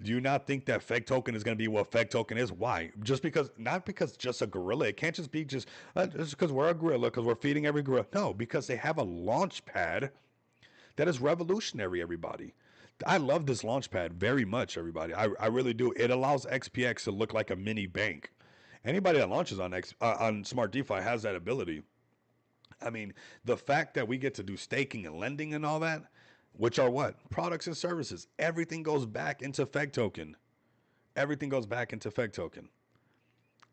Do you not think that Feg Token is going to be what Feg Token is? Why? Not because just a gorilla. It can't just be just because we're a gorilla, because we're feeding every gorilla. No, because they have a launch pad that is revolutionary, everybody. I love this launch pad very much, everybody. I really do. It allows XPX to look like a mini bank. Anybody that launches on Smart DeFi has that ability. I mean, the fact that we get to do staking and lending and all that, which are what? Products and services. Everything goes back into Feg Token. Everything goes back into Feg Token.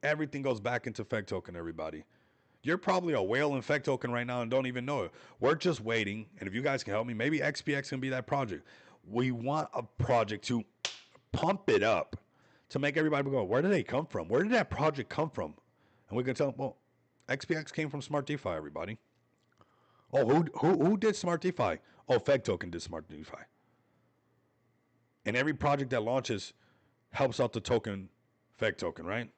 Everything goes back into Feg Token, everybody. You're probably a whale in Feg Token right now and don't even know it. We're just waiting. And if you guys can help me, maybe XPX can be that project. We want a project to pump it up, to make everybody go, where did they come from? Where did that project come from? And we can tell them, well, XPX came from Smart DeFi, everybody. Oh, who did Smart DeFi? Oh, Feg Token did Smart DeFi. And every project that launches helps out the token, Feg Token, right?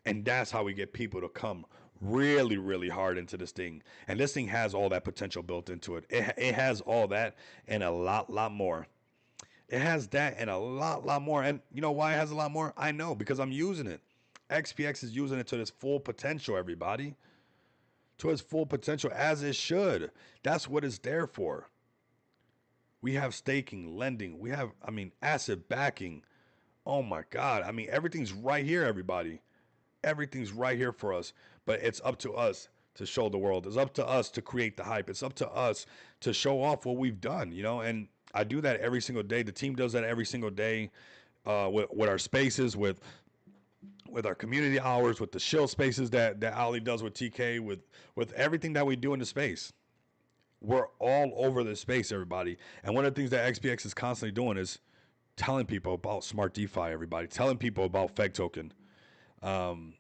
And that's how we get people to come really, really hard into this thing. And this thing has all that potential built into it. It has all that and a lot more. It has that and a lot more. And you know why it has a lot more? I know, because I'm using it. XPX is using it to its full potential, everybody. To its full potential, as it should. That's what it's there for. We have staking, lending. We have, asset backing. Oh my God. Everything's right here, everybody. Everything's right here for us. But it's up to us to show the world. It's up to us to create the hype. It's up to us to show off what we've done, and I do that every single day. The team does that every single day with our spaces, with our community hours, with the shill spaces that Ali does with TK, with everything that we do in the space. We're all over the space, everybody. And one of the things that XPX is constantly doing is telling people about Smart DeFi, everybody. Telling people about Feg Token. And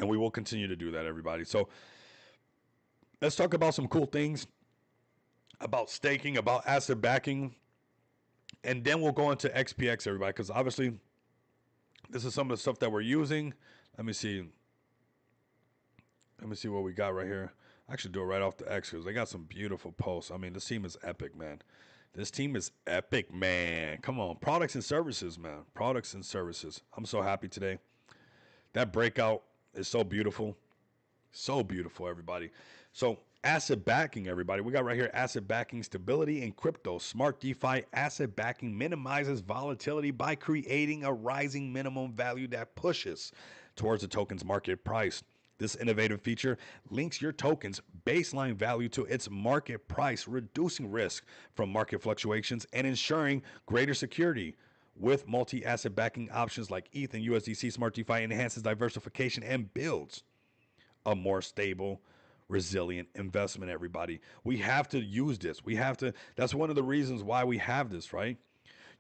we will continue to do that, everybody. So let's talk about some cool things about staking, about asset backing. And then we'll go into XPX, everybody, because obviously this is some of the stuff that we're using. Let me see what we got right here. I actually do it right off the X because they got some beautiful posts. This team is epic, man. This team is epic, man. Come on. Products and services, man. Products and services. I'm so happy today. That breakout is so beautiful. So beautiful, everybody. So Asset backing, everybody. We got right here asset backing stability in crypto. Smart DeFi asset backing minimizes volatility by creating a rising minimum value that pushes towards the token's market price. This innovative feature links your token's baseline value to its market price, reducing risk from market fluctuations and ensuring greater security. With multi-asset backing options like ETH and USDC, Smart DeFi enhances diversification and builds a more stable, resilient investment, everybody. We have to use this. We have to, that's one of the reasons why we have this, right?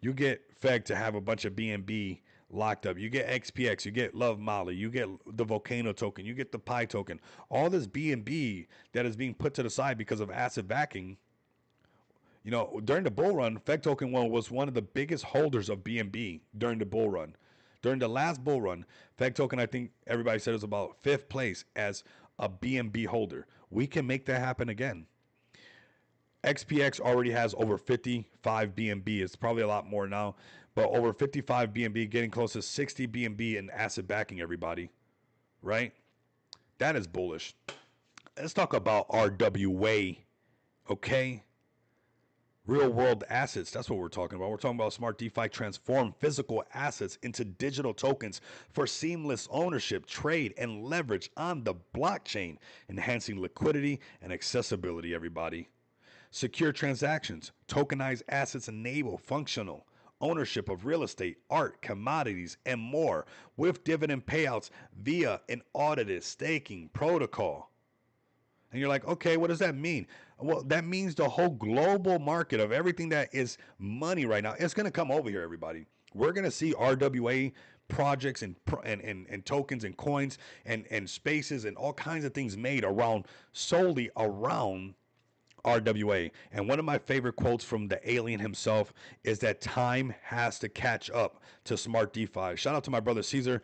You get FEG to have a bunch of BNB locked up. You get XPX, you get Love Molly, you get the Volcano token, you get the Pi token. All this BNB that is being put to the side because of asset backing. You know, during the bull run, FEG token was one of the biggest holders of BNB during the bull run. During the last bull run, FEG token, I think everybody said, was about 5th place as a BNB holder. We can make that happen again. XPX already has over 55 BNB. It's probably a lot more now, but over 55 BNB, getting close to 60 BNB in asset backing, everybody. Right? That is bullish. Let's talk about RWA. Okay? Real world assets, that's what we're talking about. We're talking about Smart DeFi transform physical assets into digital tokens for seamless ownership, trade, and leverage on the blockchain, enhancing liquidity and accessibility, everybody. Secure transactions, tokenized assets enable functional ownership of real estate, art, commodities, and more with dividend payouts via an audited staking protocol. And you're like, okay, what does that mean? Well, that means the whole global market of everything that is money right now, it's going to come over here, everybody. We're going to see RWA projects and tokens and coins and spaces and all kinds of things made solely around RWA. And one of my favorite quotes from the alien himself is that time has to catch up to Smart DeFi. Shout out to my brother Caesar.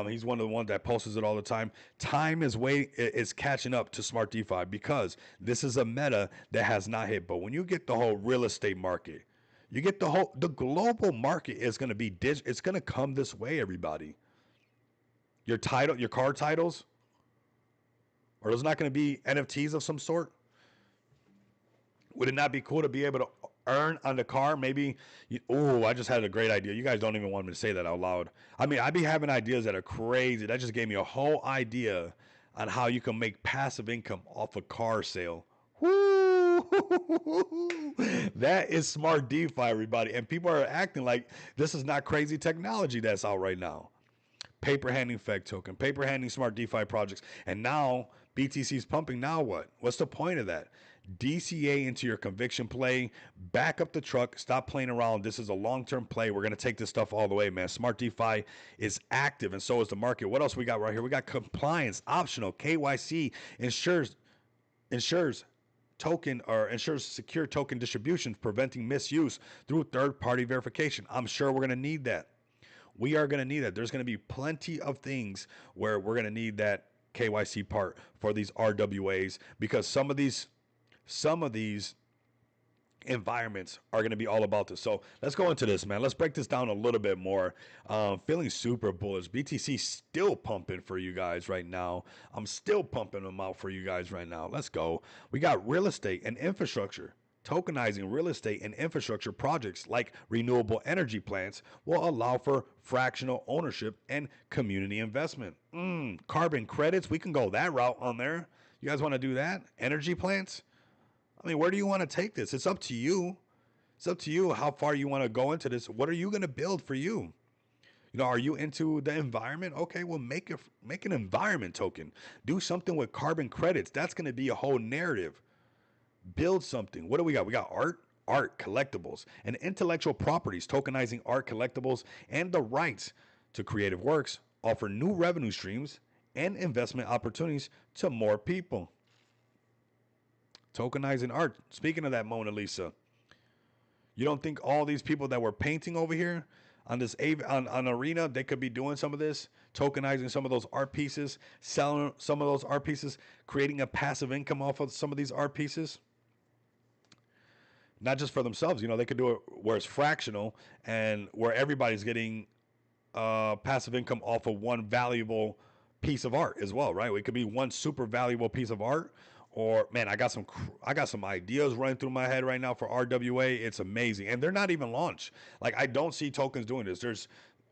He's one of the ones that posts it all the time. Time is catching up to Smart DeFi because this is a meta that has not hit. But when you get the whole real estate market, you get the global market is going to be it's going to come this way, everybody. Your car titles, are those not going to be NFTs of some sort? Would it not be cool to be able to earn on the car? Maybe, I just had a great idea. You guys don't even want me to say that out loud. I mean, I be having ideas that are crazy. That just gave me a whole idea on how you can make passive income off a car sale. Woo! That is Smart DeFi, everybody. And people are acting like this is not crazy technology that's out right now. Paper handing FEG token, paper handing Smart DeFi projects. And now BTC's pumping. Now what? What's the point of that? DCA into your conviction play, back up the truck, stop playing around. This is a long-term play. We're going to take this stuff all the way, man. Smart DeFi is active, and so is the market. What else we got right here? We got compliance, optional, KYC, ensures secure token distribution, preventing misuse through third-party verification. I'm sure we're going to need that. We are going to need that. There's going to be plenty of things where we're going to need that KYC part for these RWAs because some of these environments are going to be all about this. So let's go into this, man. Let's break this down a little bit more. Feeling super bullish. BTC still pumping for you guys right now. I'm still pumping them out for you guys right now. Let's go. We got real estate and infrastructure. Tokenizing real estate and infrastructure projects like renewable energy plants will allow for fractional ownership and community investment. Carbon credits, we can go that route on there. You guys want to do that? Energy plants? I mean, where do you want to take this? It's up to you. It's up to you how far you want to go into this. What are you going to build for you? You know, are you into the environment? Okay, well, make an environment token. Do something with carbon credits. That's going to be a whole narrative. Build something. What do we got? We got art, collectibles, and intellectual properties. Tokenizing art, collectibles, and the rights to creative works offer new revenue streams and investment opportunities to more people. Tokenizing art. Speaking of that Mona Lisa, you don't think all these people that were painting over here on this on Arena, they could be doing some of this, tokenizing some of those art pieces, selling some of those art pieces, creating a passive income off of some of these art pieces? Not just for themselves, you know, they could do it where it's fractional and where everybody's getting passive income off of one valuable piece of art as well, right? It could be one super valuable piece of art, Or man, I got some ideas running through my head right now for RWA. It's amazing, and they're not even launched. Like I don't see tokens doing this. There's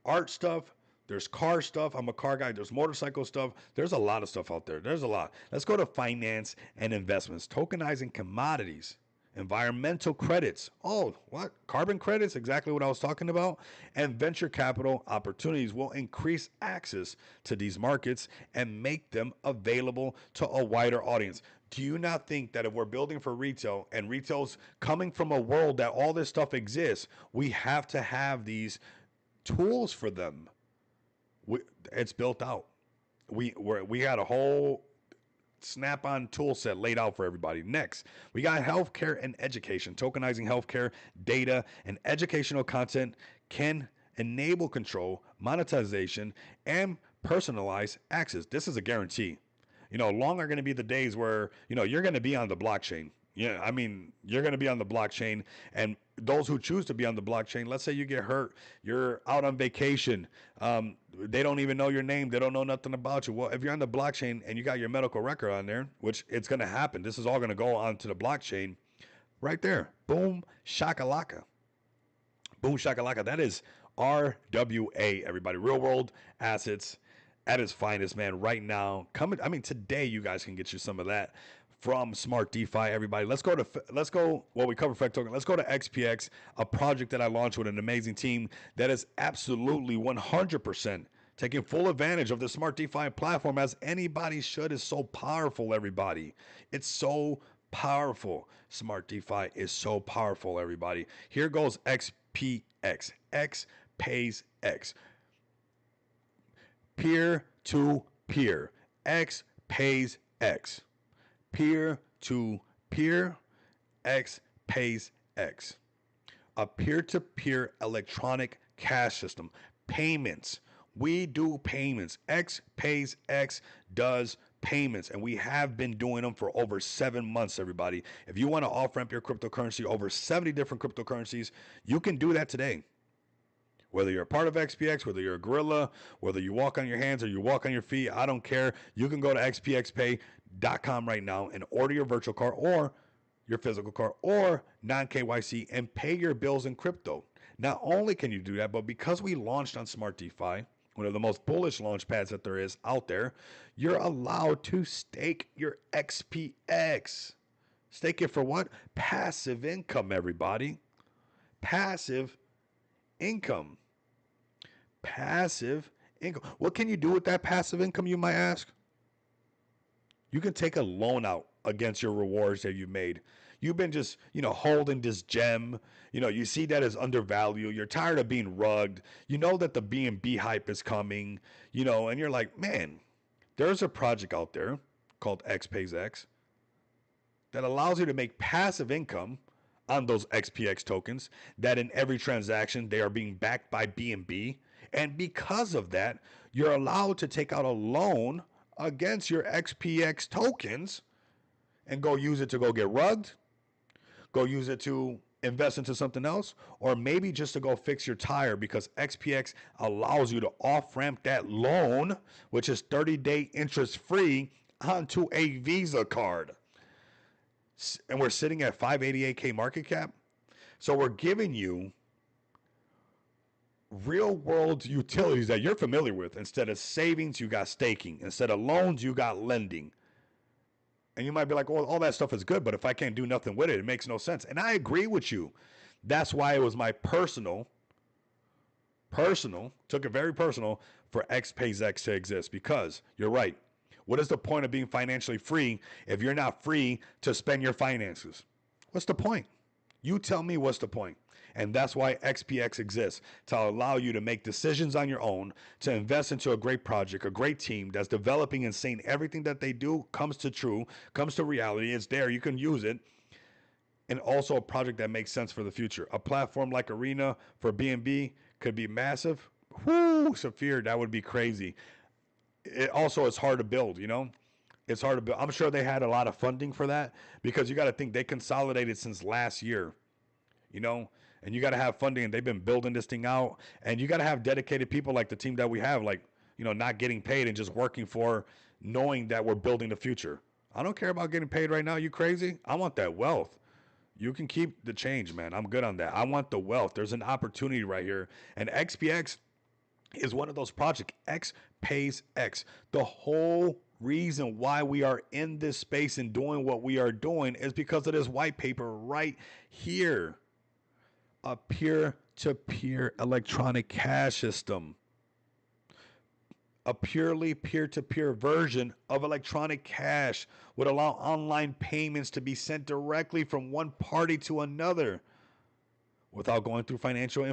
art stuff. There's car stuff. I'm a car guy. There's motorcycle stuff. There's a lot of stuff out there. There's a lot. Let's go to finance and investments. Tokenizing commodities, environmental credits. Oh, what? Carbon credits? Exactly what I was talking about. And venture capital opportunities will increase access to these markets and make them available to a wider audience. Do you not think that if we're building for retail and retail's coming from a world that all this stuff exists, we have to have these tools for them? It's built out. We had a whole Snap-on tool set laid out for everybody. Next, we got healthcare and education. Tokenizing healthcare data and educational content can enable control, monetization, and personalized access. This is a guarantee. Long are going to be the days where, you're going to be on the blockchain. Yeah, I mean, you're going to be on the blockchain, and those who choose to be on the blockchain, let's say you get hurt, you're out on vacation, they don't even know your name, they don't know nothing about you. Well, if you're on the blockchain and you got your medical record on there, which it's going to happen, this is all going to go onto the blockchain right there. Boom, shakalaka. Boom, shakalaka. That is RWA, everybody. Real world assets at its finest, man. Right now, today you guys can get you some of that from Smart DeFi, everybody. Let's go. Well, we covered Frec Token. Let's go to XPX, a project that I launched with an amazing team that is absolutely 100% taking full advantage of the Smart DeFi platform, as anybody should. Is so powerful, everybody. It's so powerful. Smart DeFi is so powerful, everybody. Here goes XPX. X pays X. Peer to peer. X pays X. Peer to peer, X pays X. A peer-to-peer electronic cash system. Payments. We do payments. X pays X does payments, and we have been doing them for over 7 months, everybody. If you want to off-ramp your cryptocurrency over 70 different cryptocurrencies, you can do that today. Whether you're a part of XPX, whether you're a gorilla, whether you walk on your hands or you walk on your feet, I don't care. You can go to xpxpay.com right now and order your virtual card or your physical card or non-KYC and pay your bills in crypto. Not only can you do that, but because we launched on Smart DeFi, one of the most bullish launch pads that there is out there, you're allowed to stake your XPX. Stake it for what? Passive income, everybody. Passive income. Passive income. What can you do with that passive income, you might ask? You can take a loan out against your rewards that you made. You've been just, holding this gem. You see that as undervalued. You're tired of being rugged. You know that the BNB hype is coming, and you're like, man, there's a project out there called X Pays X that allows you to make passive income on those XPX tokens, that in every transaction they are being backed by BNB. And because of that, you're allowed to take out a loan against your XPX tokens and go use it to go get rugged, go use it to invest into something else, or maybe just to go fix your tire, because XPX allows you to off-ramp that loan, which is 30-day interest-free, onto a Visa card. And we're sitting at 588K market cap. So we're giving you real world utilities that you're familiar with. Instead of savings, you got staking. Instead of loans, you got lending. And you might be like, well, all that stuff is good, but if I can't do nothing with it, it makes no sense. And I agree with you. That's why it was my personal, took it very personal for X Pays X to exist, because you're right. What is the point of being financially free if you're not free to spend your finances? What's the point? You tell me what's the point. And that's why XPX exists, to allow you to make decisions on your own, to invest into a great project, a great team that's developing and saying everything that they do comes to reality. It's there. You can use it. And also a project that makes sense for the future. A platform like Arena for BNB could be massive. Whoo, Saphir, that would be crazy. It's hard to build, It's hard to build. I'm sure they had a lot of funding for that, because you got to think they consolidated since last year, and you got to have funding, and they've been building this thing out, and you got to have dedicated people like the team that we have, like, not getting paid and just working for, knowing that we're building the future. I don't care about getting paid right now. You crazy? I want that wealth. You can keep the change, man. I'm good on that. I want the wealth. There's an opportunity right here. And XPX is one of those projects. X pays X. The whole reason why we are in this space and doing what we are doing is because of this white paper right here. A peer to peer electronic cash system. A purely peer to peer version of electronic cash would allow online payments to be sent directly from one party to another without going through financial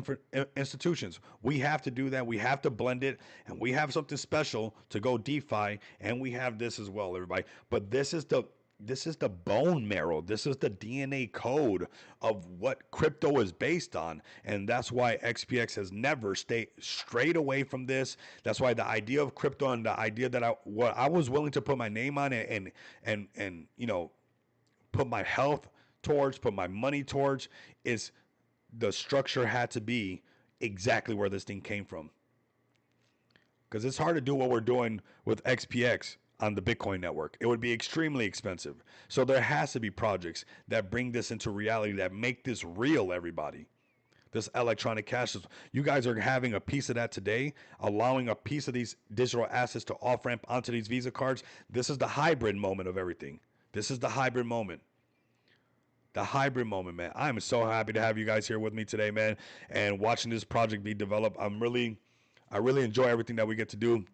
institutions. We have to do that. We have to blend it, and we have something special to go DeFi, and we have this as well, everybody. But this is the bone marrow. This is the DNA code of what crypto is based on, and that's why XPX has never strayed away from this. That's why the idea of crypto and the idea that I was willing to put my name on it and put my health towards, put my money towards is the structure had to be exactly where this thing came from. Because it's hard to do what we're doing with XPX on the Bitcoin network. It would be extremely expensive. So there has to be projects that bring this into reality, that make this real, everybody. This electronic cash. You guys are having a piece of that today, allowing a piece of these digital assets to off ramp onto these Visa cards. This is the hybrid moment of everything. This is the hybrid moment. The hybrid moment, man. I'm so happy to have you guys here with me today, man, and watching this project be developed. I really enjoy everything that we get to do.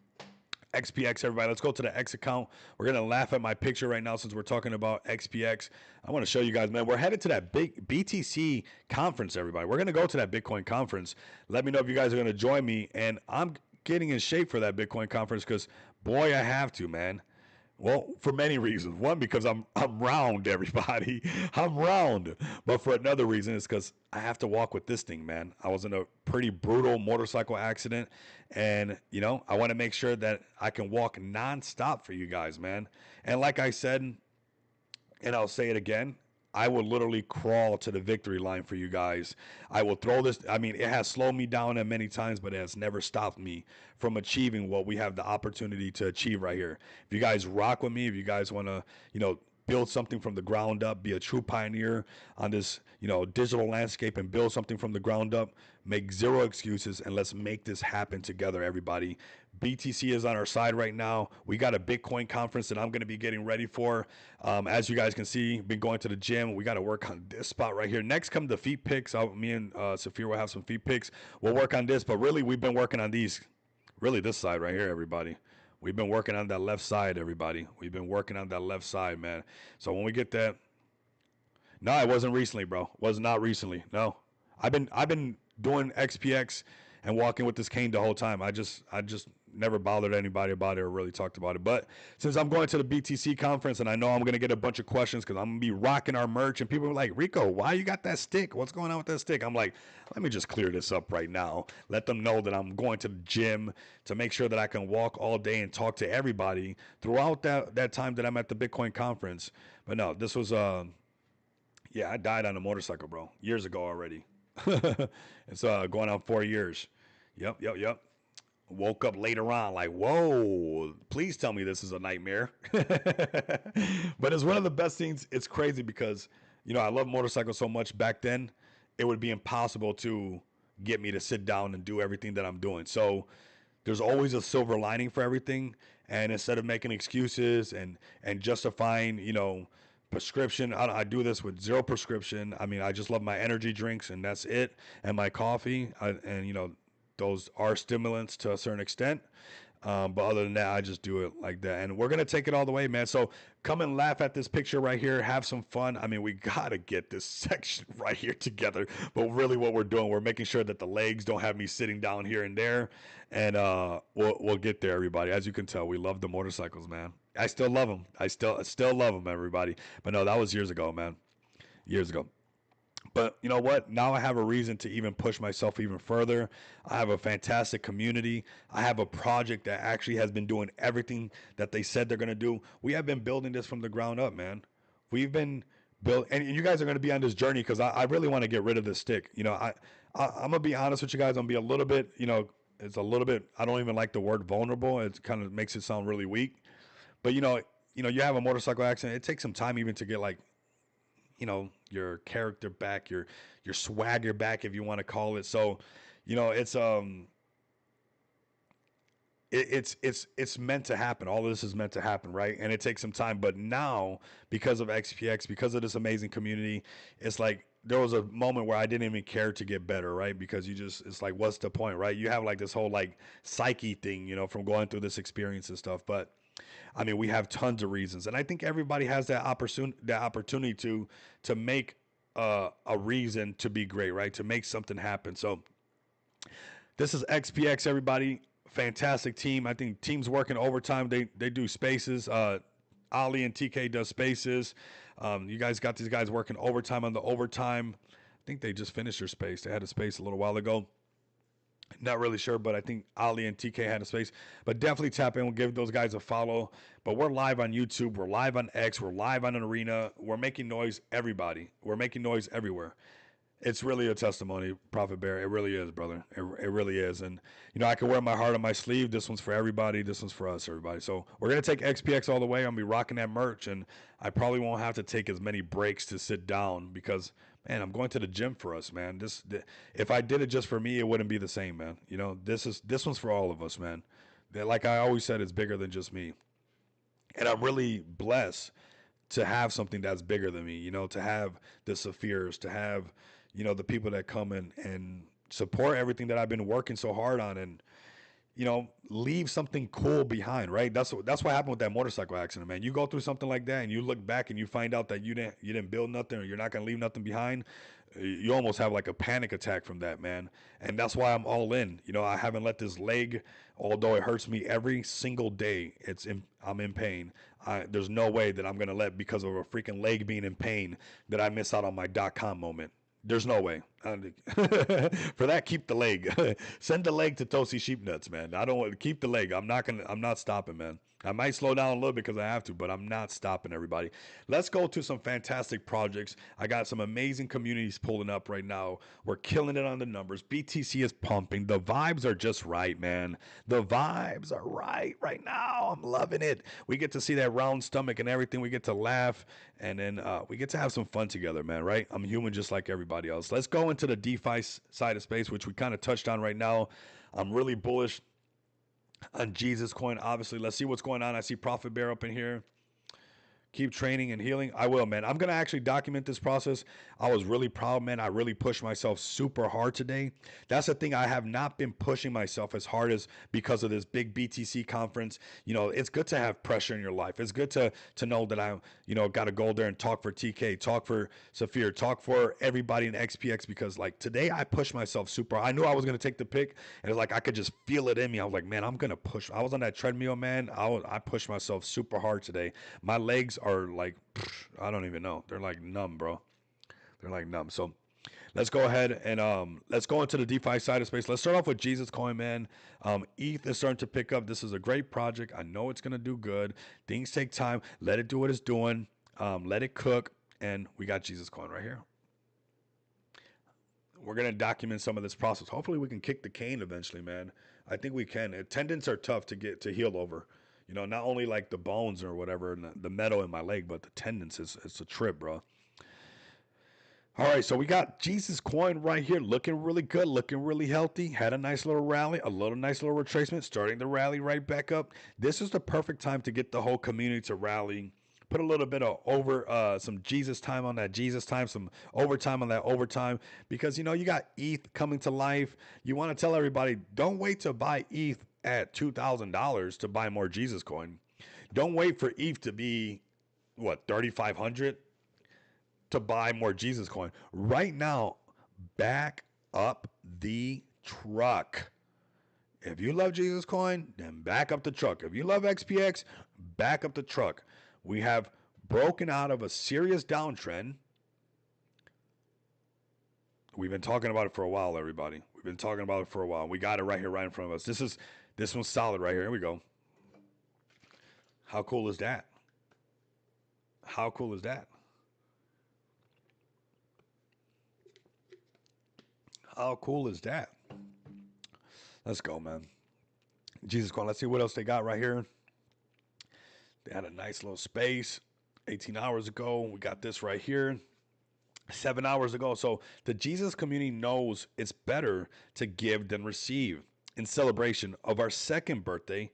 XPX, everybody. Let's go to the X account. We're going to laugh at my picture right now since we're talking about XPX. I want to show you guys, man. We're headed to that big BTC conference, everybody. We're going to go to that Bitcoin conference. Let me know if you guys are going to join me. And I'm getting in shape for that Bitcoin conference because, boy, I have to, man. Well, for many reasons. One, because I'm round, everybody. I'm round. But for another reason, it's because I have to walk with this thing, man. I was in a pretty brutal motorcycle accident, and I want to make sure that I can walk nonstop for you guys, man. And like I said, and I'll say it again, I will literally crawl to the victory line for you guys. I will throw this. I mean, it has slowed me down at many times, but it has never stopped me from achieving what we have the opportunity to achieve right here. If you guys rock with me, if you guys want to, build something from the ground up, be a true pioneer on this, digital landscape and build something from the ground up, make zero excuses, and let's make this happen together, everybody. BTC is on our side right now. We got a Bitcoin conference that I'm going to be getting ready for. As you guys can see, been going to the gym. We got to work on this spot right here. Next come the feet picks. Me and Saphir will have some feet picks. We'll work on this, but really we've been working on these. Really this side right here, everybody. We've been working on that left side, everybody. We've been working on that left side, man. So when we get that, no, it wasn't recently, bro. Was not recently. No, I've been doing XPX and walking with this cane the whole time. I just never bothered anybody about it or really talked about it. But since I'm going to the BTC conference and I know I'm going to get a bunch of questions because I'm going to be rocking our merch and people are like, Rico, why you got that stick? What's going on with that stick? I'm like, let me just clear this up right now. Let them know that I'm going to the gym to make sure that I can walk all day and talk to everybody throughout that time that I'm at the Bitcoin conference. But no, this was, yeah, I died on a motorcycle, bro, years ago already. It's going on 4 years. Yep. Woke up later on like, whoa, please tell me this is a nightmare. But it's one of the best things. It's crazy because, I love motorcycles so much. Back then, it would be impossible to get me to sit down and do everything that I'm doing. So there's always a silver lining for everything. And instead of making excuses and justifying, prescription, I do this with zero prescription. I mean, I just love my energy drinks and that's it. And my coffee. Those are stimulants to a certain extent. But other than that, I just do it like that. And we're going to take it all the way, man. So come and laugh at this picture right here. Have some fun. I mean, we got to get this section right here together. But really what we're doing, we're making sure that the legs don't have me sitting down here and there. And we'll get there, everybody. As you can tell, we love the motorcycles, man. I still love them. I still love them, everybody. But no, that was years ago, man. Years ago. But you know what? Now I have a reason to even push myself even further. I have a fantastic community. I have a project that actually has been doing everything that they said they're going to do. We have been building this from the ground up, man. We've been built, and you guys are going to be on this journey because I really want to get rid of this stick. I'm going to be honest with you guys. I'm going to be a little bit, it's a little bit, I don't even like the word vulnerable. It kind of makes it sound really weak. But, you have a motorcycle accident. It takes some time even to get like, your character back, your swagger back, if you want to call it. So, it's it's meant to happen. All of this is meant to happen, right? And it takes some time. But now, because of XPX, because of this amazing community, it's like there was a moment where I didn't even care to get better, right? Because it's like, what's the point, right? You have like this whole like psyche thing, from going through this experience and stuff. But I mean, we have tons of reasons, and I think everybody has that opportunity to make a reason to be great, right? To make something happen. So this is XPX, everybody. Fantastic team. I think teams working overtime. They do spaces. Ali and TK does spaces. You guys got these guys working overtime on the overtime. I think they just finished their space. They had a space a little while ago. Not really sure, but I think Ali and TK had a space. But definitely tap in. We'll give those guys a follow. But we're live on YouTube. We're live on X. We're live on an arena. We're making noise, everybody. We're making noise everywhere. It's really a testimony, Prophet Bear. It really is, brother. It really is. And, I can wear my heart on my sleeve. This one's for everybody. This one's for us, everybody. So we're going to take XPX all the way. I'm going to be rocking that merch. And I probably won't have to take as many breaks to sit down because, man, I'm going to the gym for us, man. If I did it just for me, it wouldn't be the same, man. This one's for all of us, man. Like I always said, it's bigger than just me. And I'm really blessed to have something that's bigger than me, to have the Saphirs, to have, the people that come and support everything that I've been working so hard on and, leave something cool behind, right? That's what happened with that motorcycle accident, man. You go through something like that and you look back and you find out that you didn't build nothing or you're not going to leave nothing behind. You almost have like a panic attack from that, man. And that's why I'm all in. I haven't let this leg, although it hurts me every single day, I'm in pain. There's no way that I'm going to let, because of a freaking leg being in pain, that I miss out on my .com moment. There's no way. For that, keep the leg. Send the leg to Tosi Sheepnuts, man. I don't want to keep the leg. I'm not stopping, man. I might slow down a little bit because I have to, but I'm not stopping, everybody. Let's go to some fantastic projects. I got some amazing communities pulling up right now. We're killing it on the numbers. BTC is pumping. The vibes are just right, man. The vibes are right now. I'm loving it. We get to see that round stomach and everything. We get to laugh, and then we get to have some fun together, man, right? I'm human just like everybody else. Let's go into the DeFi side of space, which we kind of touched on right now. I'm really bullish on Jesus Coin. Obviously, let's see what's going on. I see Prophet Bear up in here. Keep training and healing. I will, man. I'm going to actually document this process. I was really proud, man. I really pushed myself super hard today. That's the thing. I have not been pushing myself as hard as because of this big BTC conference. It's good to have pressure in your life. It's good to know that I, got to go there and talk for TK, talk for Saphir, talk for everybody in XPX, because like today I pushed myself super. I knew I was going to take the pick, and it's like I could just feel it in me. I was like, man, I'm going to push. I was on that treadmill, man. I pushed myself super hard today. My legs are like, I don't even know. They're like numb, bro. They're like numb. So let's go ahead and let's go into the DeFi side of space. Let's start off with Jesus Coin, man. ETH is starting to pick up. This is a great project. I know it's gonna do good. Things take time. Let it do what it's doing. Let it cook. And we got Jesus Coin right here. We're gonna document some of this process. Hopefully we can kick the cane eventually, man. I think we can. Tendons are tough to heal over. Not only like the bones or whatever, and the metal in my leg, but the tendons it's a trip, bro. All right, so we got Jesus Coin right here, looking really good, looking really healthy. Had a nice little rally, nice little retracement, starting the rally right back up. This is the perfect time to get the whole community to rally. Put a little bit of some Jesus time on that Jesus time, some overtime on that overtime, because you got ETH coming to life. You want to tell everybody, don't wait to buy ETH at $2,000 to buy more Jesus Coin. Don't wait for ETH to be what, 3,500 to buy more Jesus Coin. Right now, back up the truck. If you love Jesus Coin, then back up the truck. If you love XPX, back up the truck. We have broken out of a serious downtrend. We've been talking about it for a while, everybody. We've been talking about it for a while. We got it right here, right in front of us. This one's solid right here. Here we go. How cool is that? How cool is that? How cool is that? Let's go, man. Jesus Coin. Let's see what else they got right here. Had a nice little space 18 hours ago. We got this right here 7 hours ago. So the Jesus community knows it's better to give than receive. In celebration of our second birthday,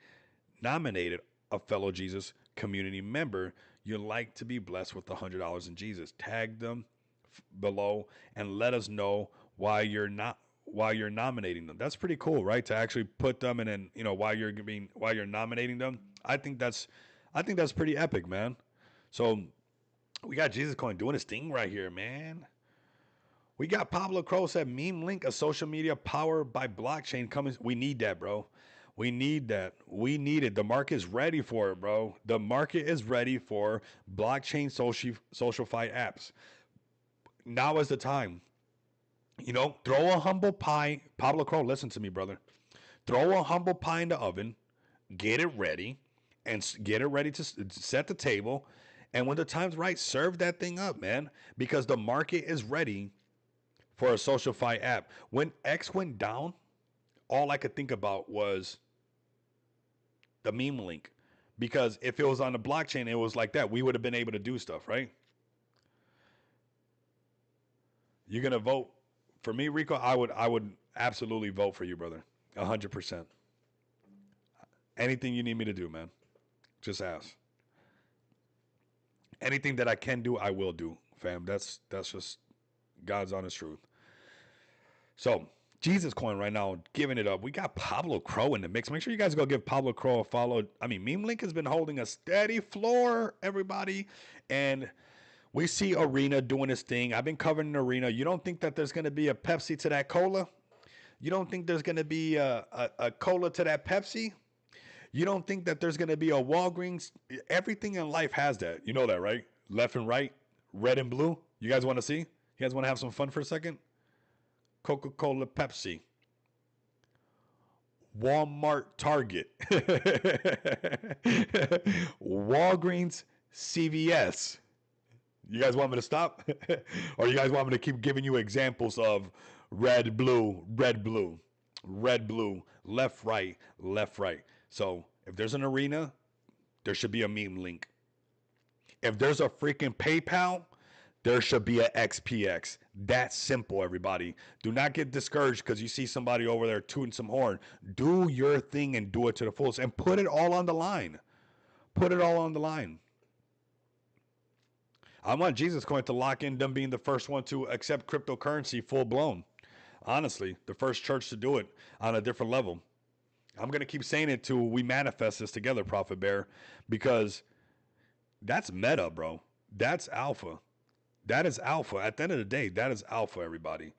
nominated a fellow Jesus community member you'd like to be blessed with $100 in Jesus. Tag them below and let us know why you're nominating them. That's pretty cool, right? To actually put them in, and why you're nominating them. I think that's pretty epic, man. So we got Jesus Coin doing his thing right here, man. We got Pablo Crow said meme link, a social media powered by blockchain coming. We need that, bro. We need that. We need it. The market is ready for it, bro. The market is ready for blockchain social fight apps. Now is the time. Throw a humble pie. Pablo Crow, listen to me, brother. Throw a humble pie in the oven, get it ready, and get it ready to set the table. And when the time's right, serve that thing up, man. Because the market is ready for a social fight app. When X went down, all I could think about was the meme link. Because if it was on the blockchain, it was like that. We would have been able to do stuff, right? You're gonna vote for me, Rico? I would absolutely vote for you, brother. 100%. Anything you need me to do, man, just ask. Anything that I can do, I will do, fam. That's just God's honest truth. So Jesus Coin right now, giving it up. We got Pablo Crow in the mix. Make sure you guys go give Pablo Crow a follow. I mean, Meme Link has been holding a steady floor, everybody. And we see Arena doing his thing. I've been covering Arena. You don't think that there's going to be a Pepsi to that cola? You don't think there's going to be a cola to that Pepsi? You don't think that there's going to be a Walgreens? Everything in life has that. You know that, right? Left and right, red and blue. You guys want to see? You guys want to have some fun for a second? Coca-Cola, Pepsi. Walmart, Target. Walgreens, CVS. You guys want me to stop? Or you guys want me to keep giving you examples of red, blue, red, blue, red, blue, left, right, left, right. So if there's an Arena, there should be a meme link. If there's a freaking PayPal, there should be a XPX. That's simple, everybody. Do not get discouraged because you see somebody over there tooting some horn. Do your thing and do it to the fullest and put it all on the line. Put it all on the line. I want Jesus Coin to lock in them being the first one to accept cryptocurrency full blown. Honestly, the first church to do it on a different level. I'm going to keep saying it till we manifest this together, Prophet Bear, because that's meta, bro. That's alpha. That is alpha. At the end of the day, that is alpha, everybody.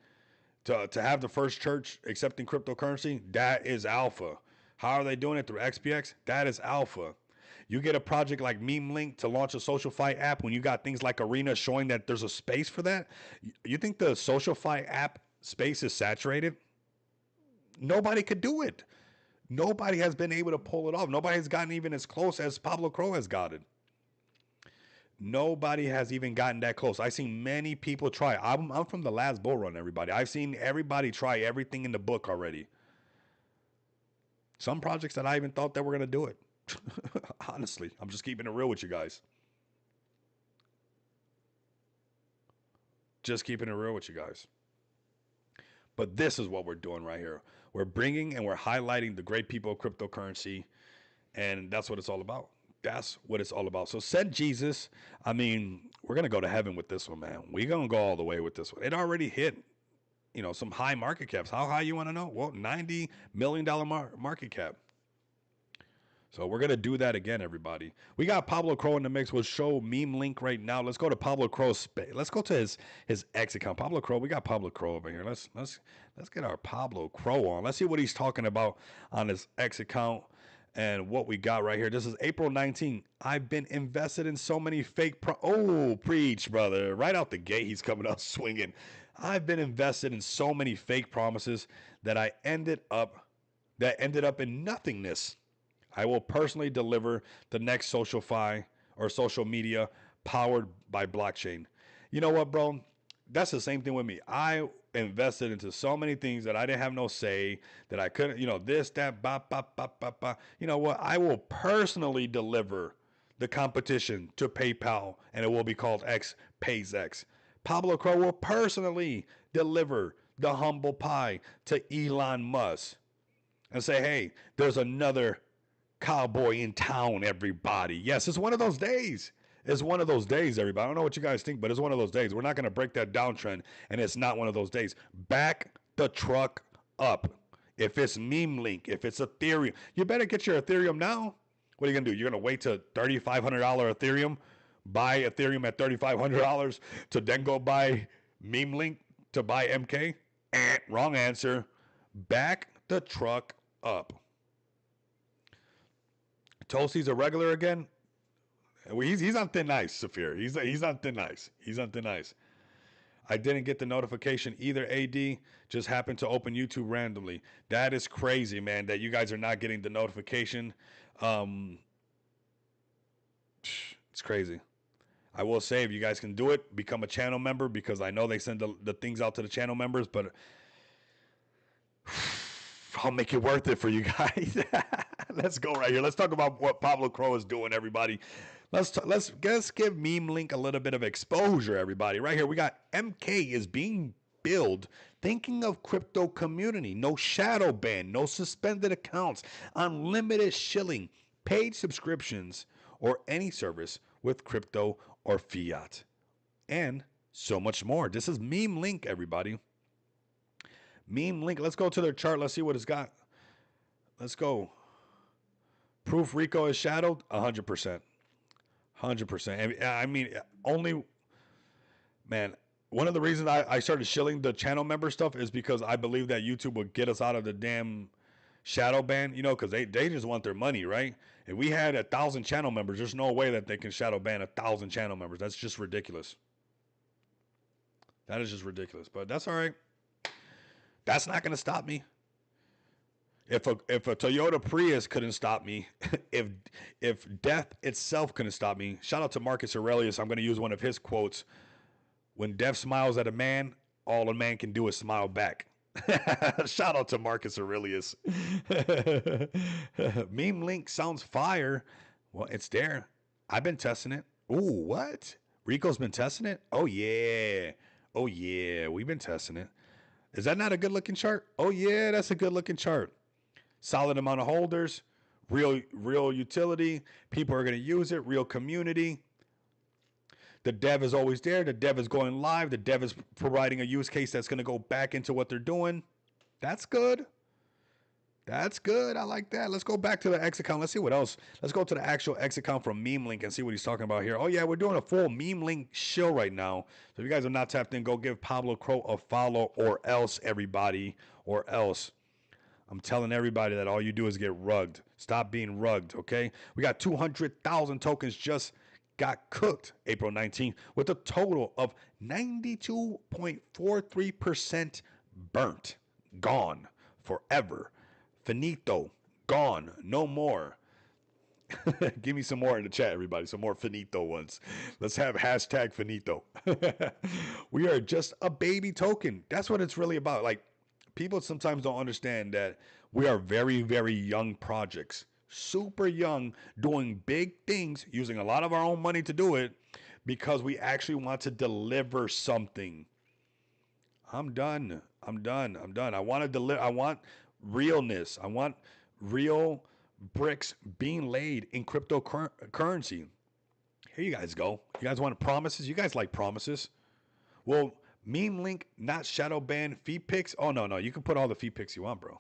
To have the first church accepting cryptocurrency, that is alpha. How are they doing it? Through XPX? That is alpha. You get a project like Meme Link to launch a social fight app when you got things like Arena showing that there's a space for that. You think the social fight app space is saturated? Nobody could do it. Nobody has been able to pull it off. Nobody has gotten even as close as Pablo Crow has gotten. Nobody has even gotten that close. I've seen many people try. I'm from the last bull run, everybody. I've seen everybody try everything in the book already. Some projects that I even thought that were going to do it. Honestly, I'm just keeping it real with you guys. Just keeping it real with you guys. But this is what we're doing right here. We're bringing and we're highlighting the great people of cryptocurrency. And that's what it's all about. That's what it's all about. So said Jesus, I mean, we're going to go to heaven with this one, man. We're going to go all the way with this one. It already hit, some high market caps. How high you want to know? Well, $90 million market cap. So we're going to do that again, everybody. We got Pablo Crow in the mix. We'll show Meme Link right now. Let's go to Pablo Crow's Let's go to his X account. Pablo Crow. We got Pablo Crow over here. Let's get our Pablo Crow on. Let's see what he's talking about on his X account and what we got right here. This is April 19th. I've been invested in so many fake preach, brother. Right out the gate, he's coming out swinging. I've been invested in so many fake promises that ended up in nothingness. I will personally deliver the next social media powered by blockchain. You know what, bro? That's the same thing with me. I invested into so many things that I didn't have no say, that I couldn't, this, that, ba, ba, ba, ba, ba. You know what? I will personally deliver the competition to PayPal, and it will be called X Pays X. Pablo Crow will personally deliver the humble pie to Elon Musk and say, hey, there's another cowboy in town, everybody. Yes, it's one of those days. It's one of those days, everybody. I don't know what you guys think, but it's one of those days. We're not going to break that downtrend, and it's not one of those days. Back the truck up. If it's meme link, if it's Ethereum, you better get your Ethereum now. What are you going to do? You're going to wait till $3,500 Ethereum, buy Ethereum at $3,500 to then go buy meme link to buy MK? Wrong answer. Back the truck up. Toasty's a regular again. He's on thin ice, Saphir. He's on thin ice. He's on thin ice. I didn't get the notification either, AD. Just happened to open YouTube randomly. That is crazy, man, that you guys are not getting the notification. It's crazy. I will say, if you guys can do it, become a channel member, because I know they send the things out to the channel members, but I'll make it worth it for you guys. Let's go right here. Let's talk about what Pablo Crow is doing, everybody. Let's give Meme Link a little bit of exposure, everybody. Right here, we got MK is being billed, thinking of crypto community. No shadow ban, no suspended accounts, unlimited shilling, paid subscriptions, or any service with crypto or fiat, and so much more. This is Meme Link, everybody. Meme Link. Let's go to their chart. Let's see what it's got. Let's go. Proof Rico is shadowed 100%. 100%. I mean, only, man, one of the reasons I started shilling the channel member stuff is because I believe that YouTube would get us out of the damn shadow ban, you know, because they just want their money, right? If we had 1,000 channel members, there's no way that they can shadow ban 1,000 channel members. That's just ridiculous. That is just ridiculous. But that's all right. That's not going to stop me. If a Toyota Prius couldn't stop me, if death itself couldn't stop me, shout out to Marcus Aurelius. I'm going to use one of his quotes. When death smiles at a man, all a man can do is smile back. Shout out to Marcus Aurelius. Meme Link sounds fire. Well, it's there. I've been testing it. Ooh, what? Rico's been testing it? Oh, yeah. Oh, yeah. We've been testing it. Is that not a good looking chart? Oh, yeah, that's a good looking chart. Solid amount of holders, real utility. People are going to use it, real community. The dev is always there. The dev is going live. The dev is providing a use case that's going to go back into what they're doing. That's good. That's good. I like that. Let's go back to the X account. Let's see what else. Let's go to the actual X account from Meme Link and see what he's talking about here. Oh, yeah, we're doing a full Meme Link show right now. So if you guys are not tapped in, go give Pablo Crow a follow, or else, everybody, or else. I'm telling everybody that all you do is get rugged. Stop being rugged, okay? We got 200,000 tokens just got cooked April 19th with a total of 92.43% burnt, gone, forever, finito, gone, no more. Give me some more in the chat, everybody. Some more finito ones. Let's have hashtag finito. We are just a baby token. That's what it's really about. Like, people sometimes don't understand that we are very, very young projects, super young, doing big things, using a lot of our own money to do it, because we actually want to deliver something. I'm done. I want to deliver. I want realness. I want real bricks being laid in cryptocurrency. Here you guys go. You guys want promises? You guys like promises? Well, Meme Link, not shadow ban feed pics. Oh, no. You can put all the feed pics you want, bro.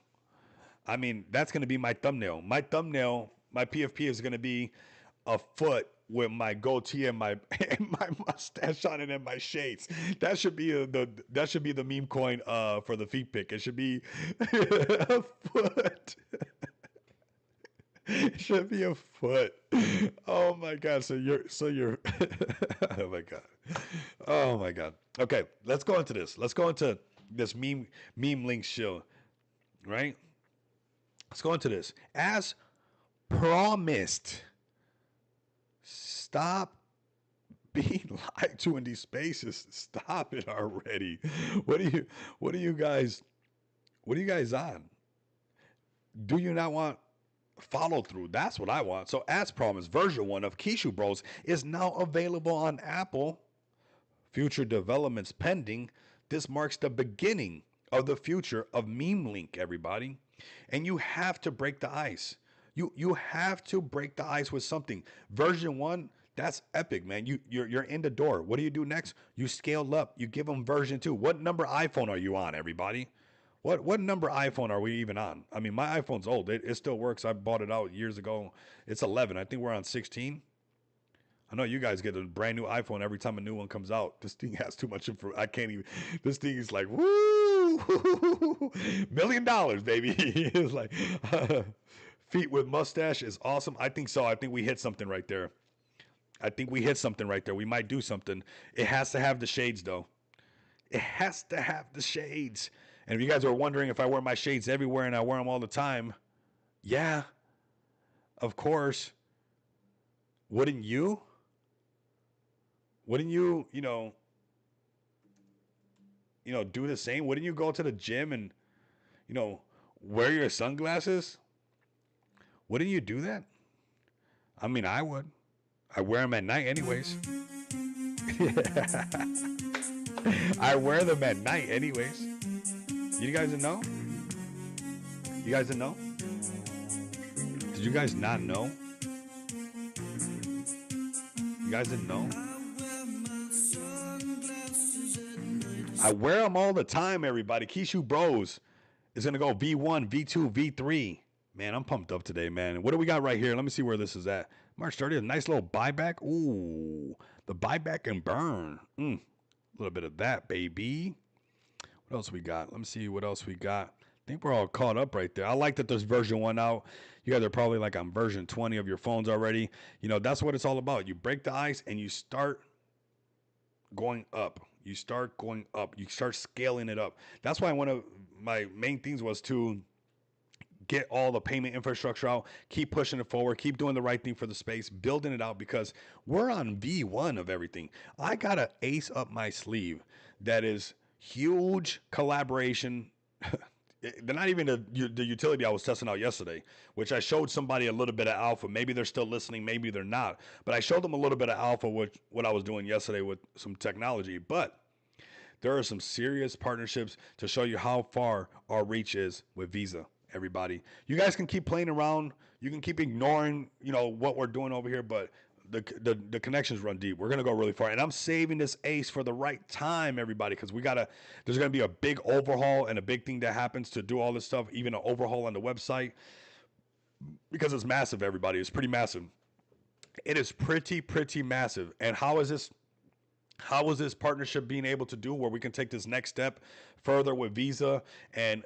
I mean, that's going to be my thumbnail. My PFP is going to be a foot with my goatee and my mustache on it and my shades. That should be the meme coin for the feed pic. It should be a foot. It should be a foot. Oh my god. So you're oh my god. Oh my god. Okay, let's go into this. Let's go into this meme link show. Right? Let's go into this. As promised. Stop being lied to in these spaces. Stop it already. What are you guys on? Do you not want follow through. That's what I want. So, as promised, version 1 of Kishu Bros is now available on Apple. Future developments pending. This marks the beginning of the future of Meme Link, everybody. And you have to break the ice. You have to break the ice with something. Version 1, that's epic, man. You're in the door. What do you do next? You scale up. You give them version 2. What number iPhone are you on, everybody? What number iPhone are we even on? I mean, my iPhone's old. It still works. I bought it out years ago. It's 11. I think we're on 16. I know you guys get a brand new iPhone every time a new one comes out. This thing has too much info. I can't even. This thing is like, woo, $1 million, baby. It's like, feet with mustache is awesome. I think so. I think we hit something right there. We might do something. It has to have the shades, though. It has to have the shades. And if you guys are wondering if I wear my shades everywhere and I wear them all the time, yeah, of course. Wouldn't you? Wouldn't you, do the same? Wouldn't you go to the gym and, wear your sunglasses? Wouldn't you do that? I mean, I would. I wear them at night anyways. I wear them at night anyways. You guys didn't know? You guys didn't know? Did you guys not know? You guys didn't know? I wear them all the time, everybody. Kishu Bros is going to go V1, V2, V3. Man, I'm pumped up today, man. What do we got right here? Let me see where this is at. March 30th, nice little buyback. Ooh, the buyback and burn. A little bit of that, baby. What else we got? Let me see what else we got. I think we're all caught up right there. I like that there's version 1 out. You guys are probably like on version 20 of your phones already. That's what it's all about. You break the ice and you start going up. You start scaling it up. That's why one of my main things was to get all the payment infrastructure out, keep pushing it forward, keep doing the right thing for the space, building it out, because we're on V1 of everything. I got an ace up my sleeve that is huge collaboration. They're not even the utility I was testing out yesterday, which I showed somebody a little bit of alpha. Maybe they're still listening, maybe they're not. But I showed them a little bit of alpha with what I was doing yesterday with some technology. But there are some serious partnerships to show you how far our reach is with Visa, everybody. You guys can keep playing around. You can keep ignoring, what we're doing over here, but the connections run deep. We're going to go really far. And I'm saving this ace for the right time, everybody, because there's going to be a big overhaul and a big thing that happens to do all this stuff, even an overhaul on the website, because it's massive, everybody. It's pretty massive. It is pretty massive. And how is this partnership being able to do where we can take this next step further with Visa and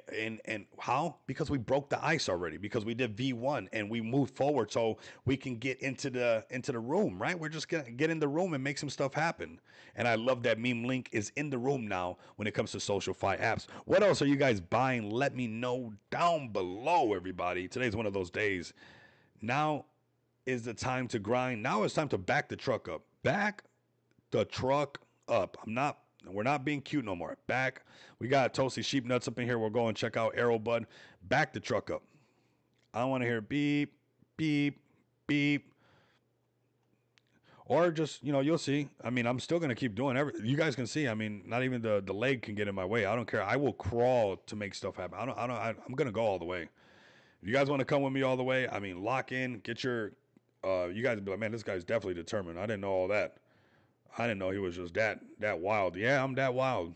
how? Because we broke the ice already, because we did V1 and we moved forward so we can get into the room, right? We're just gonna get in the room and make some stuff happen. And I love that Meme Link is in the room now when it comes to SocialFi apps. What else are you guys buying? Let me know down below, everybody. Today's one of those days. Now is the time to grind. Now it's time to back the truck up. Back the truck up. We're not being cute no more. Back. We got Toasty Sheep Nuts up in here. We'll go and check out Aerobud. Back the truck up. I want to hear beep, beep, beep. Or just, you'll see. I mean, I'm still going to keep doing everything. You guys can see. I mean, not even the leg can get in my way. I don't care. I will crawl to make stuff happen. I'm going to go all the way. If you guys want to come with me all the way, I mean, lock in, get your, you guys be like, man, this guy's definitely determined. I didn't know all that. I didn't know he was just that wild. Yeah, I'm that wild.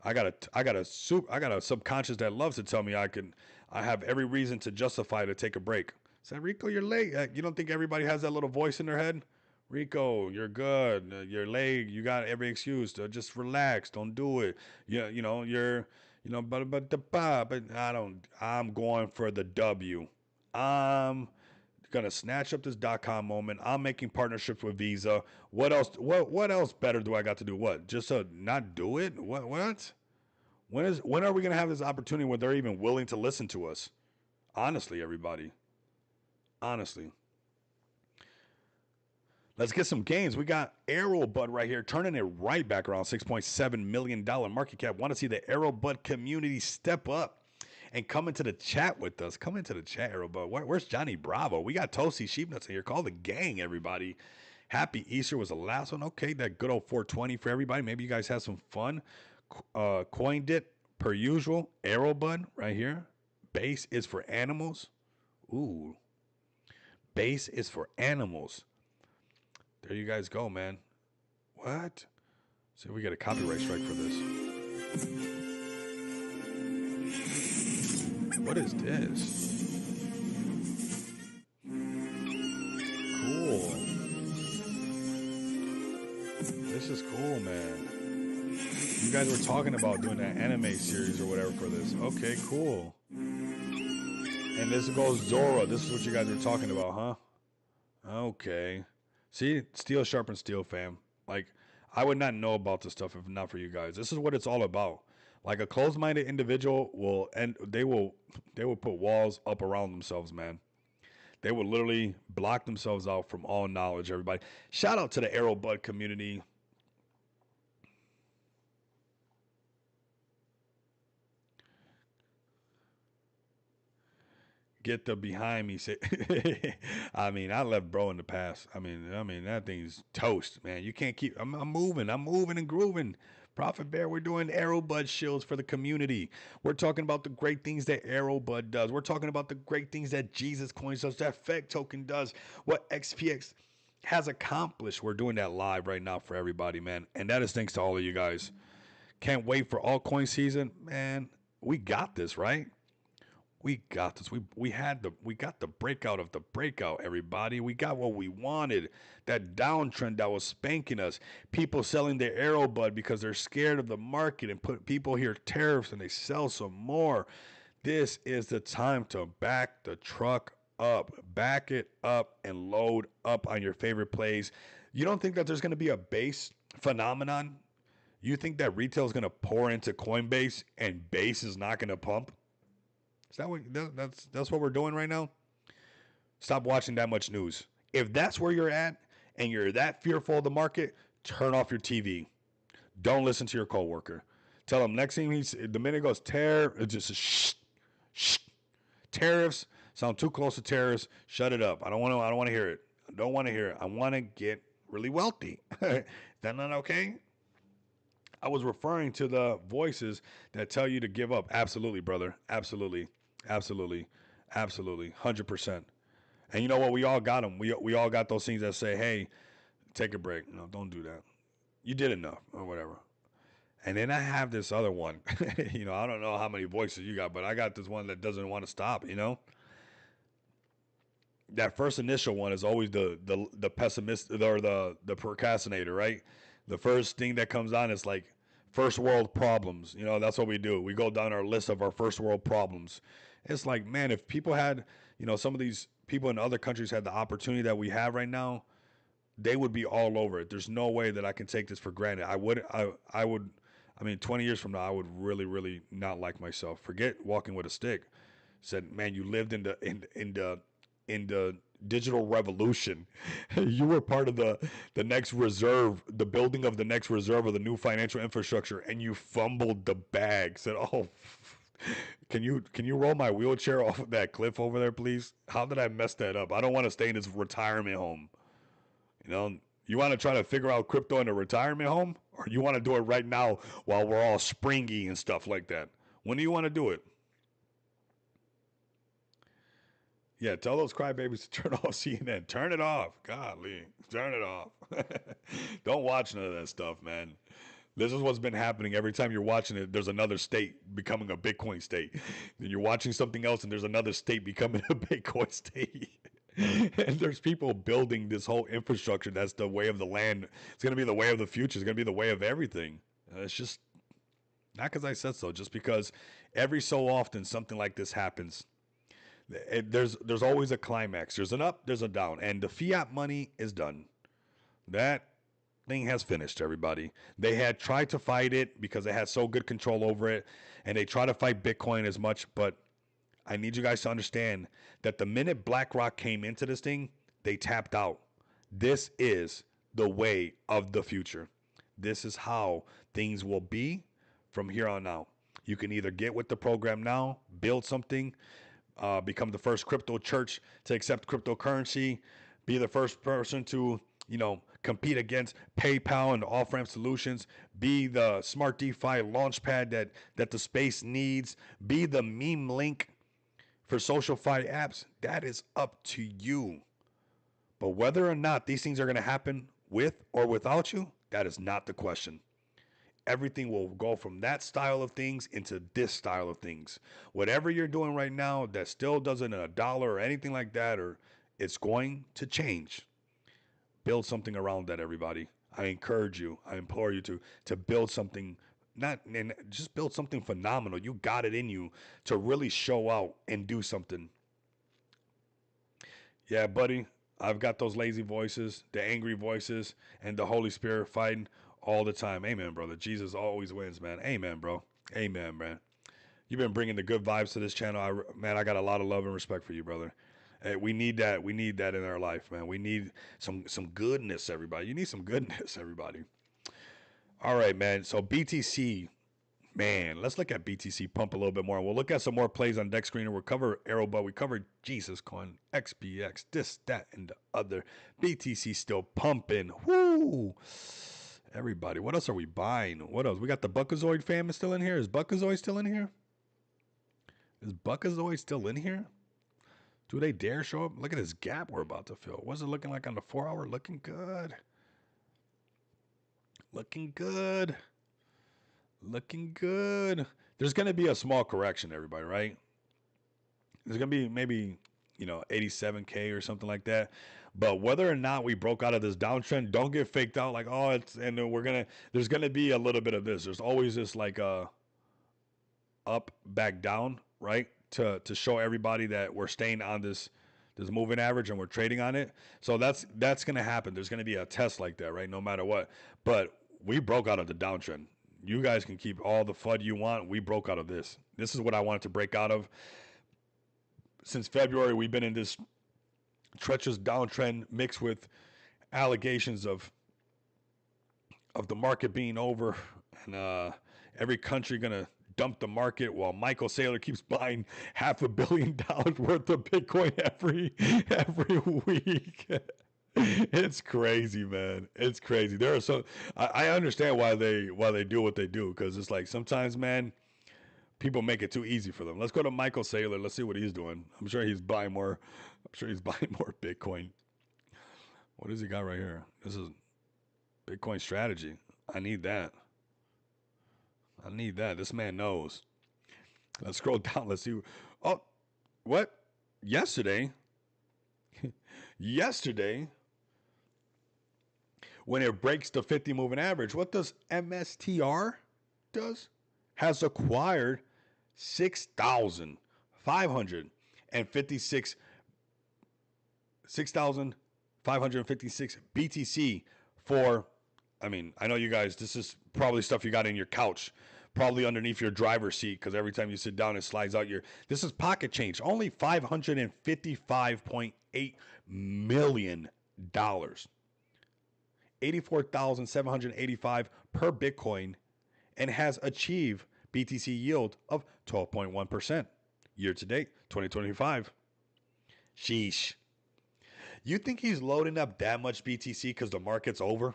I got a subconscious that loves to tell me I have every reason to justify to take a break. Say, Rico, you're late. You don't think everybody has that little voice in their head? Rico, you're good. You're late. You got every excuse to just relax. Don't do it. But I'm going for the W. I'm gonna snatch up this .com moment. I'm making partnerships with Visa. What else? What else better do I got to do? What? Just to not do it? What? When are we gonna have this opportunity where they're even willing to listen to us? Honestly, everybody. Honestly. Let's get some gains. We got Aerobud right here, turning it right back around. $6.7 million market cap. Want to see the Aerobud community step up and come into the chat with us. Come into the chat, Aerobud. Where's Johnny Bravo? We got Toasty Sheepnuts in here. Call the gang, everybody. Happy Easter was the last one. Okay, that good old 420 for everybody. Maybe you guys had some fun. Coin dip per usual. Aerobud right here. Base is for animals. Ooh. Base is for animals. There you guys go, man. What? See if we get a copyright strike for this. What is this? Cool. This is cool, man. You guys were talking about doing that anime series or whatever for this. Okay, cool. And this goes Zora. This is what you guys were talking about, huh? Okay. See, steel sharpens steel, fam. Like, I would not know about this stuff if not for you guys. This is what it's all about. Like a closed-minded individual will, and they will put walls up around themselves, man. They will literally block themselves out from all knowledge, everybody. Shout out to the Aerobud community. Get the behind me. Say, I mean, I left bro in the past. I mean, that thing's toast, man. You can't keep. I'm moving and grooving. Prophet Bear, we're doing Aerobud shields for the community. We're talking about the great things that Aerobud does. We're talking about the great things that Jesus Coins does, that FEG token does, what XPX has accomplished. We're doing that live right now for everybody, man. And that is thanks to all of you guys. Can't wait for altcoin season, man. We got this, right? We got this. We got the breakout of the breakout, everybody. We got what we wanted. That downtrend that was spanking us. People selling their Aerobud because they're scared of the market and people hear tariffs and they sell some more. This is the time to back the truck up. Back it up and load up on your favorite plays. You don't think that there's going to be a base phenomenon? You think that retail is going to pour into Coinbase and base is not going to pump? Is that what that's what we're doing right now? Stop watching that much news. If that's where you're at and you're that fearful of the market, turn off your TV. Don't listen to your coworker. Tell him next thing the minute it goes it's just shh. Tariffs sound too close to tariffs. Shut it up. I don't want to hear it. I don't want to hear it. I want to get really wealthy. Is that not okay? I was referring to the voices that tell you to give up. Absolutely, brother. Absolutely. 100%. And you know what? We all got them. We all got those things that say, hey, take a break. No, don't do that. You did enough or whatever. And then I have this other one. I don't know how many voices you got, but I got this one that doesn't want to stop, That first initial one is always the pessimist or the procrastinator, right? The first thing that comes on is like first world problems. That's what we do. We go down our list of our first world problems. It's like, man, if people had, some of these people in other countries had the opportunity that we have right now, they would be all over it. There's no way that I can take this for granted. I would, 20 years from now, I would really, really not like myself. Forget walking with a stick. Said, man, you lived in the digital revolution. You were part of the next reserve, the building of the next reserve of the new financial infrastructure, and you fumbled the bag. Said, oh, can you roll my wheelchair off of that cliff over there, please? How did I mess that up? I don't want to stay in this retirement home. You want to try to figure out crypto in a retirement home, or you want to do it right now while we're all springy and stuff like that? When do you want to do it? Yeah, tell those crybabies to turn off CNN. Turn it off. Golly, turn it off. Don't watch none of that stuff, man. This is what's been happening. Every time you're watching it, there's another state becoming a Bitcoin state. Then you're watching something else, and there's another state becoming a Bitcoin state. And there's people building this whole infrastructure that's the way of the land. It's going to be the way of the future. It's going to be the way of everything. It's just not because I said so, just because every so often something like this happens. There's always a climax. There's an up, there's a down, and the fiat money is done. That thing has finished, everybody. They had tried to fight it because they had so good control over it, and they try to fight Bitcoin as much, but I need you guys to understand that the minute BlackRock came into this thing, they tapped out. This is the way of the future. This is how things will be from here on out. You can either get with the program now, build something, become the first crypto church to accept cryptocurrency, be the first person to, compete against PayPal and off-ramp solutions, be the smart DeFi launchpad that the space needs, be the meme link for SocialFi apps. That is up to you. But whether or not these things are going to happen with or without you, that is not the question. Everything will go from that style of things into this style of things. Whatever you're doing right now that still doesn't a dollar or anything like that, or it's going to change. Build something around that, everybody. I encourage you, I implore you to build something, not and just build something phenomenal. You got it in you to really show out and do something. Yeah, buddy, I've got those lazy voices, the angry voices, and the Holy Spirit fighting all the time. Amen, brother. Jesus always wins, man. Amen, bro. Amen, man. You've been bringing the good vibes to this channel. Man, I got a lot of love and respect for you, brother. Hey, we need that. We need that in our life, man. We need some goodness, everybody. You need some goodness, everybody. All right, man. So BTC, man, let's look at BTC pump a little bit more. We'll look at some more plays on deck screener. We'll cover Arrowbot. We covered Jesus Coin, XPX, this, that, and the other. BTC still pumping. Woo! Everybody, what else are we buying? What else? We got the Buckazoid family still in here. Is Buckazoid still in here? Is Buckazoid still in here? Do they dare show up? Look at this gap we're about to fill. What's it looking like on the 4 hour? Looking good. Looking good. Looking good. There's going to be a small correction, everybody, right? There's going to be maybe, 87K or something like that. But whether or not we broke out of this downtrend, don't get faked out like, oh, there's going to be a little bit of this. There's always this like up, back, down, right? To show everybody that we're staying on this moving average and we're trading on it. So that's going to happen. There's going to be a test like that, right? No matter what. But we broke out of the downtrend. You guys can keep all the FUD you want. We broke out of this. This is what I wanted to break out of. Since February, we've been in this treacherous downtrend mixed with allegations of the market being over and every country going to dump the market while Michael Saylor keeps buying $500 million worth of Bitcoin every week. It's crazy, man. It's crazy. There are some. I understand why they do what they do, because it's like sometimes, man, people make it too easy for them. Let's go to Michael Saylor. Let's see what he's doing. I'm sure he's buying more. I'm sure he's buying more Bitcoin. What does he got right here? This is Bitcoin strategy. I need that. I need that. This man knows. Let's scroll down. Let's see. Oh, what? Yesterday, when it breaks the 50 moving average, what does MSTR does? Has acquired 6,556 BTC for, I mean, I know you guys, this is probably stuff you got in your couch, probably underneath your driver's seat, because every time you sit down, it slides out this is pocket change. Only $555.8 million. 84,785 per Bitcoin, and has achieved BTC yield of 12.1% year to date 2025. Sheesh. You think he's loading up that much BTC because the market's over?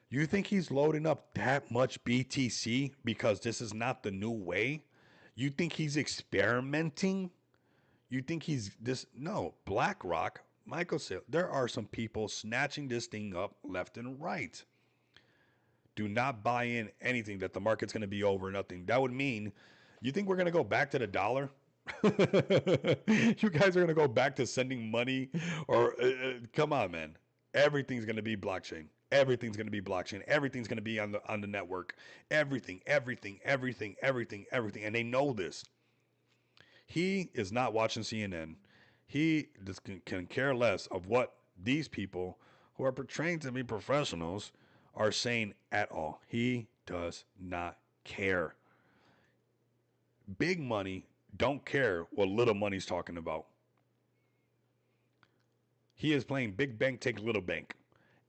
You think he's loading up that much BTC because this is not the new way? You think he's experimenting? You think he's this? No, BlackRock, Michael Saylor, there are some people snatching this thing up left and right. Do not buy in anything that the market's going to be over nothing. That would mean, you think we're going to go back to the dollar? You guys are going to go back to sending money? Or come on, man. Everything's going to be blockchain. Everything's going to be blockchain. Everything's going to be on the network. Everything. And they know this. He is not watching CNN. He just can care less of what these people who are portraying to be professionals are saying at all. He does not care. Big money don't care what little money's talking about. He is playing big bank, take little bank.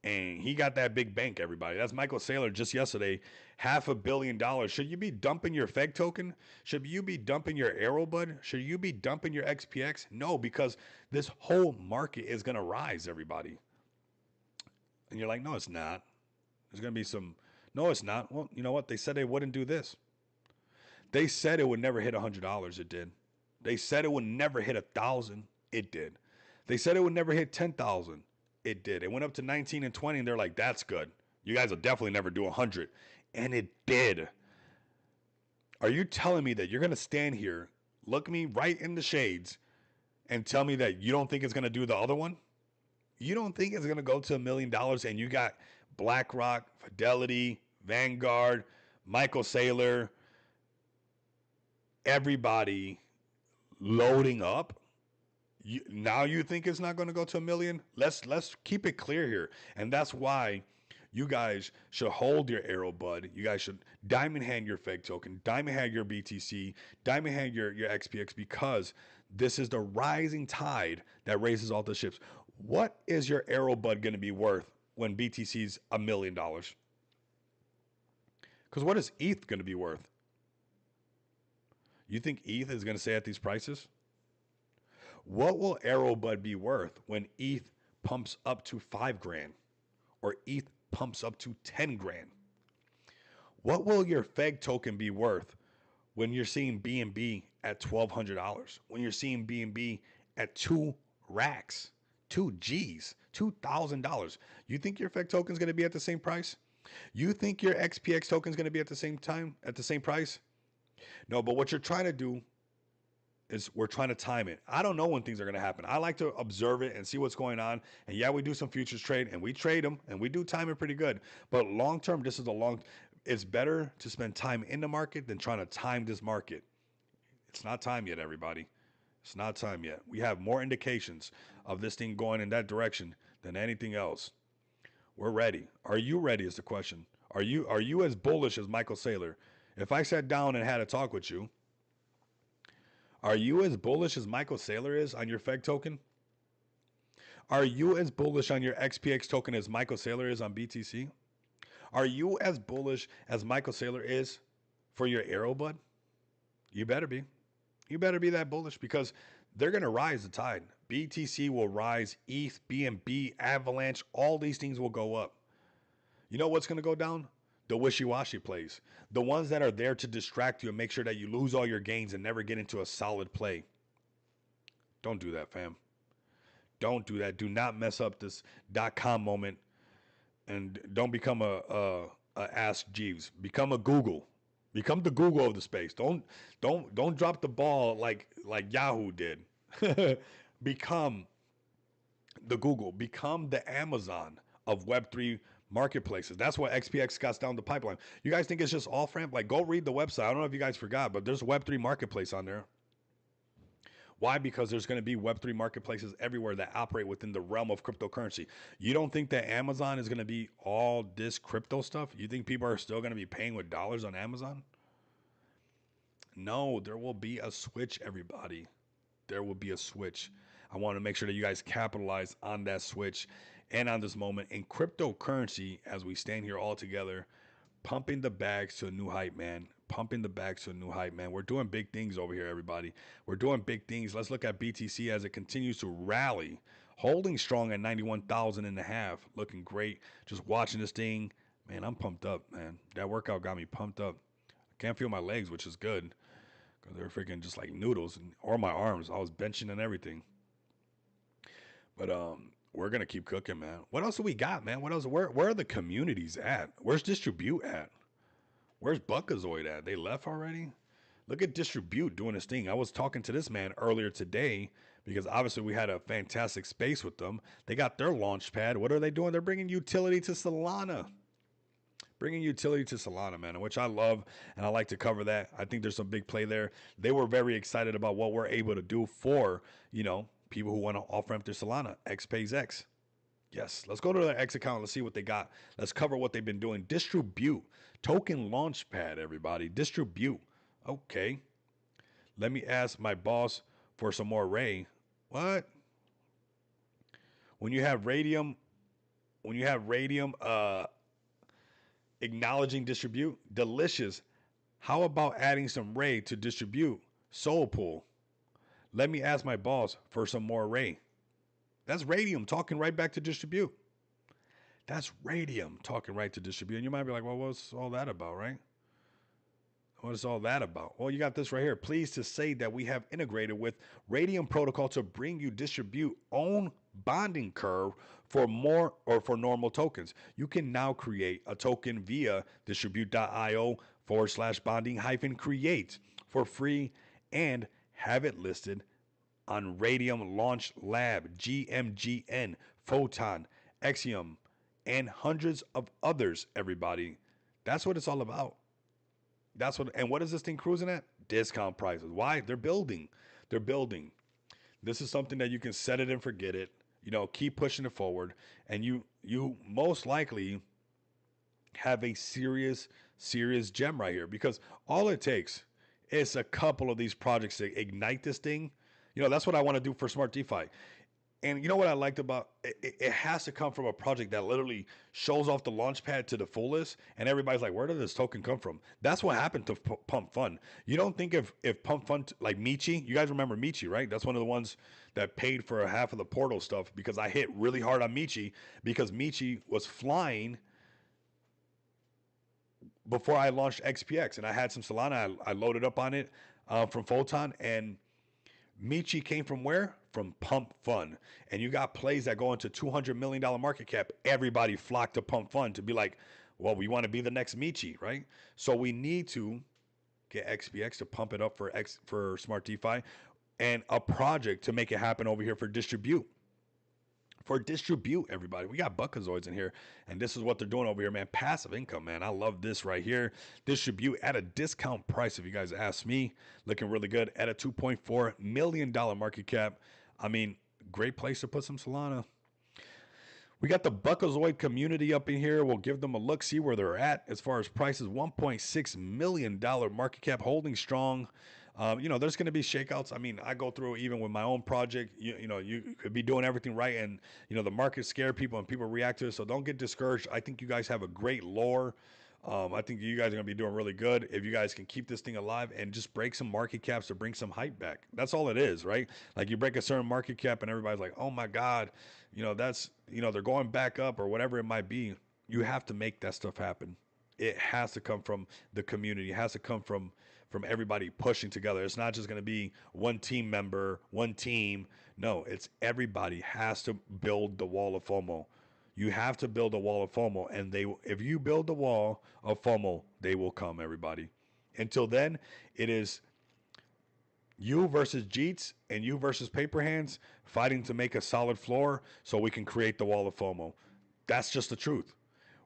And he got that big bank, everybody. That's Michael Saylor just yesterday, $500 million. Should you be dumping your FEG token? Should you be dumping your Aerobud? Should you be dumping your XPX? No, because this whole market is going to rise, everybody. And you're like, no, it's not. There's going to be some, no, it's not. Well, you know what? They said they wouldn't do this. They said it would never hit $100. It did. They said it would never hit 1,000. It did. They said it would never hit 10,000. It did. It went up to 19 and 20, and they're like, that's good. You guys will definitely never do 100. And it did. Are you telling me that you're going to stand here, look me right in the shades, and tell me that you don't think it's going to do the other one? You don't think it's going to go to $1 million, and you got BlackRock, Fidelity, Vanguard, Michael Saylor, everybody loading up? Now you think it's not going to go to $1 million? Let's keep it clear here, and that's why you guys should hold your Aerobud. You guys should diamond hand your FEG token, diamond hand your BTC, diamond hand your XPX, because this is the rising tide that raises all the ships. What is your Aerobud going to be worth when BTC's $1 million? Because what is ETH going to be worth? You think ETH is going to stay at these prices? What will Aerobud be worth when ETH pumps up to 5 grand or ETH pumps up to 10 grand? What will your FEG token be worth when you're seeing BNB at $1,200? When you're seeing BNB at 2 racks, 2 G's, $2,000? You think your FEG token is going to be at the same price? You think your XPX token is going to be at the same time, at the same price? No, but what you're trying to do is we're trying to time it. I don't know when things are going to happen. I like to observe it and see what's going on. And yeah, we do some futures trade and we trade them and we do time it pretty good. But long term, this is it's better to spend time in the market than trying to time this market. It's not time yet, everybody. It's not time yet. We have more indications of this thing going in that direction than anything else. We're ready. Are you ready is the question. Are you as bullish as Michael Saylor? If I sat down and had a talk with you, are you as bullish as Michael Saylor is on your FEG token? Are you as bullish on your XPX token as Michael Saylor is on BTC? Are you as bullish as Michael Saylor is for your Aerobud? You better be. You better be that bullish, because they're going to rise the tide. BTC will rise, ETH, BNB, Avalanche, all these things will go up. You know what's going to go down? The wishy-washy plays. The ones that are there to distract you and make sure that you lose all your gains and never get into a solid play. Don't do that, fam. Don't do that. Do not mess up this .com moment, and don't become a Ask Jeeves. Become a Google. Become the Google of the space. Don't drop the ball like Yahoo did. Become the Google. Become the Amazon of Web3 marketplaces. That's what XPX got down the pipeline. You guys think it's just off-ramp? Like, go read the website. I don't know if you guys forgot, but there's a Web3 marketplace on there. Why? Because there's going to be Web3 marketplaces everywhere that operate within the realm of cryptocurrency. You don't think that Amazon is going to be all this crypto stuff? You think people are still going to be paying with dollars on Amazon? No, there will be a switch, everybody. There will be a switch. I want to make sure that you guys capitalize on that switch and on this moment in cryptocurrency as we stand here all together, pumping the bags to a new height, man. Pumping the bags to a new height, man. We're doing big things over here, everybody. We're doing big things. Let's look at BTC as it continues to rally, holding strong at 91,000 and a half. Looking great. Just watching this thing. Man, I'm pumped up, man. That workout got me pumped up. I can't feel my legs, which is good, because they're freaking just like noodles, or my arms. I was benching and everything. But we're gonna keep cooking, man. What else do we got, man? What else? Where are the communities at? Where's Distribute at? Where's Buckazoid at? They left already? Look at Distribute doing his thing. I was talking to this man earlier today because obviously we had a fantastic space with them. They got their launch pad. What are they doing? They're bringing utility to Solana. Bringing utility to Solana, man, which I love, and I like to cover that. I think there's some big play there. They were very excited about what we're able to do for, people who want to off-ramp their Solana. X pays X. Yes, let's go to their X account. Let's see what they got. Let's cover what they've been doing. Distribute. Token Launchpad, everybody. Distribute. Okay. Let me ask my boss for some more Ray. What? When you have Radium when you have Radium acknowledging distribute, delicious. How about adding some Ray to distribute? Soul Pool. Let me ask my boss for some more Ray. That's Radium talking right back to distribute. That's Radium talking right to distribute. And you might be like, well, what's all that about, right? What is all that about? Well, you got this right here. Pleased to say that we have integrated with Radium Protocol to bring you distribute own bonding curve for more or for normal tokens. You can now create a token via distribute.io/bonding hyphen create for free and have it listed on Radium Launch Lab, GMGN, Photon, Exium, and hundreds of others, everybody. That's what it's all about. And what is this thing cruising at? Discount prices. Why? They're building. They're building. This is something that you can set it and forget it. Keep pushing it forward. And you most likely have a serious gem right here, because all it takes is a couple of these projects to ignite this thing. That's what I want to do for Smart DeFi. And you know what I liked about it? It has to come from a project that literally shows off the launch pad to the fullest, and everybody's like, where did this token come from? That's what happened to Pump Fund. You don't think if Pump Fund, like Michi, you guys remember Michi, right? That's one of the ones that paid for a half of the portal stuff, because I hit really hard on Michi, because Michi was flying before I launched XPX, and I had some Solana. I loaded up on it from Photon, and Michi came from where? From Pump Fund. And you got plays that go into $200 million market cap. Everybody flocked to Pump Fund to be like, well, we want to be the next Michi, right? So we need to get XPX to pump it up for Smart DeFi, and a project to make it happen over here for Distribute. For Distribute, everybody. We got Buckazoids in here, and this is what they're doing over here, man. Passive income, man. I love this right here. Distribute at a discount price, if you guys ask me. Looking really good at a $2.4 million market cap. I mean, great place to put some Solana. We got the Buckazoid community up in here. We'll give them a look, see where they're at as far as prices. $1.6 million market cap, holding strong. There's going to be shakeouts. I mean, I go through even with my own project. You could be doing everything right, and the market scare people and people react to it. So don't get discouraged. I think you guys have a great lore. I think you guys are going to be doing really good if you guys can keep this thing alive and just break some market caps to bring some hype back. That's all it is, right? Like, you break a certain market cap and everybody's like, oh my God, that's, they're going back up or whatever it might be. You have to make that stuff happen. It has to come from the community. It has to come from everybody pushing together. It's not just going to be one team member, one team. No, it's everybody has to build the wall of FOMO. You have to build a wall of FOMO, and if you build the wall of FOMO, they will come, everybody. Until then, it is you versus Jeets and you versus Paper Hands fighting to make a solid floor so we can create the wall of FOMO. That's just the truth.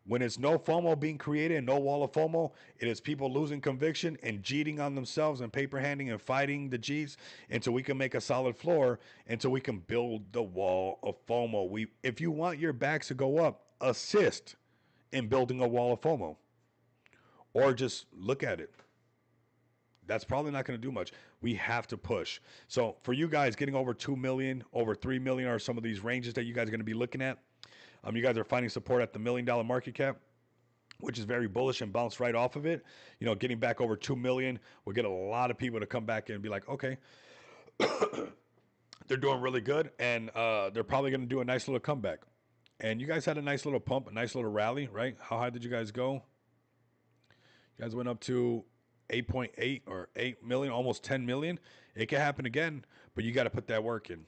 When it's no FOMO being created and no wall of FOMO, it is people losing conviction and cheating on themselves and paper handing and fighting the G's until we can make a solid floor, until we can build the wall of FOMO. If you want your backs to go up, assist in building a wall of FOMO, or just look at it. That's probably not going to do much. We have to push. So for you guys, getting over 2 million, over 3 million are some of these ranges that you guys are going to be looking at. You guys are finding support at the $1 million market cap, which is very bullish, and bounce right off of it. Getting back over 2 million will get a lot of people to come back and be like, okay, they're doing really good, and they're probably going to do a nice little comeback. And you guys had a nice little pump, a nice little rally, right? How high did you guys go? You guys went up to 8.8 or 8 million, almost 10 million. It can happen again, but you got to put that work in.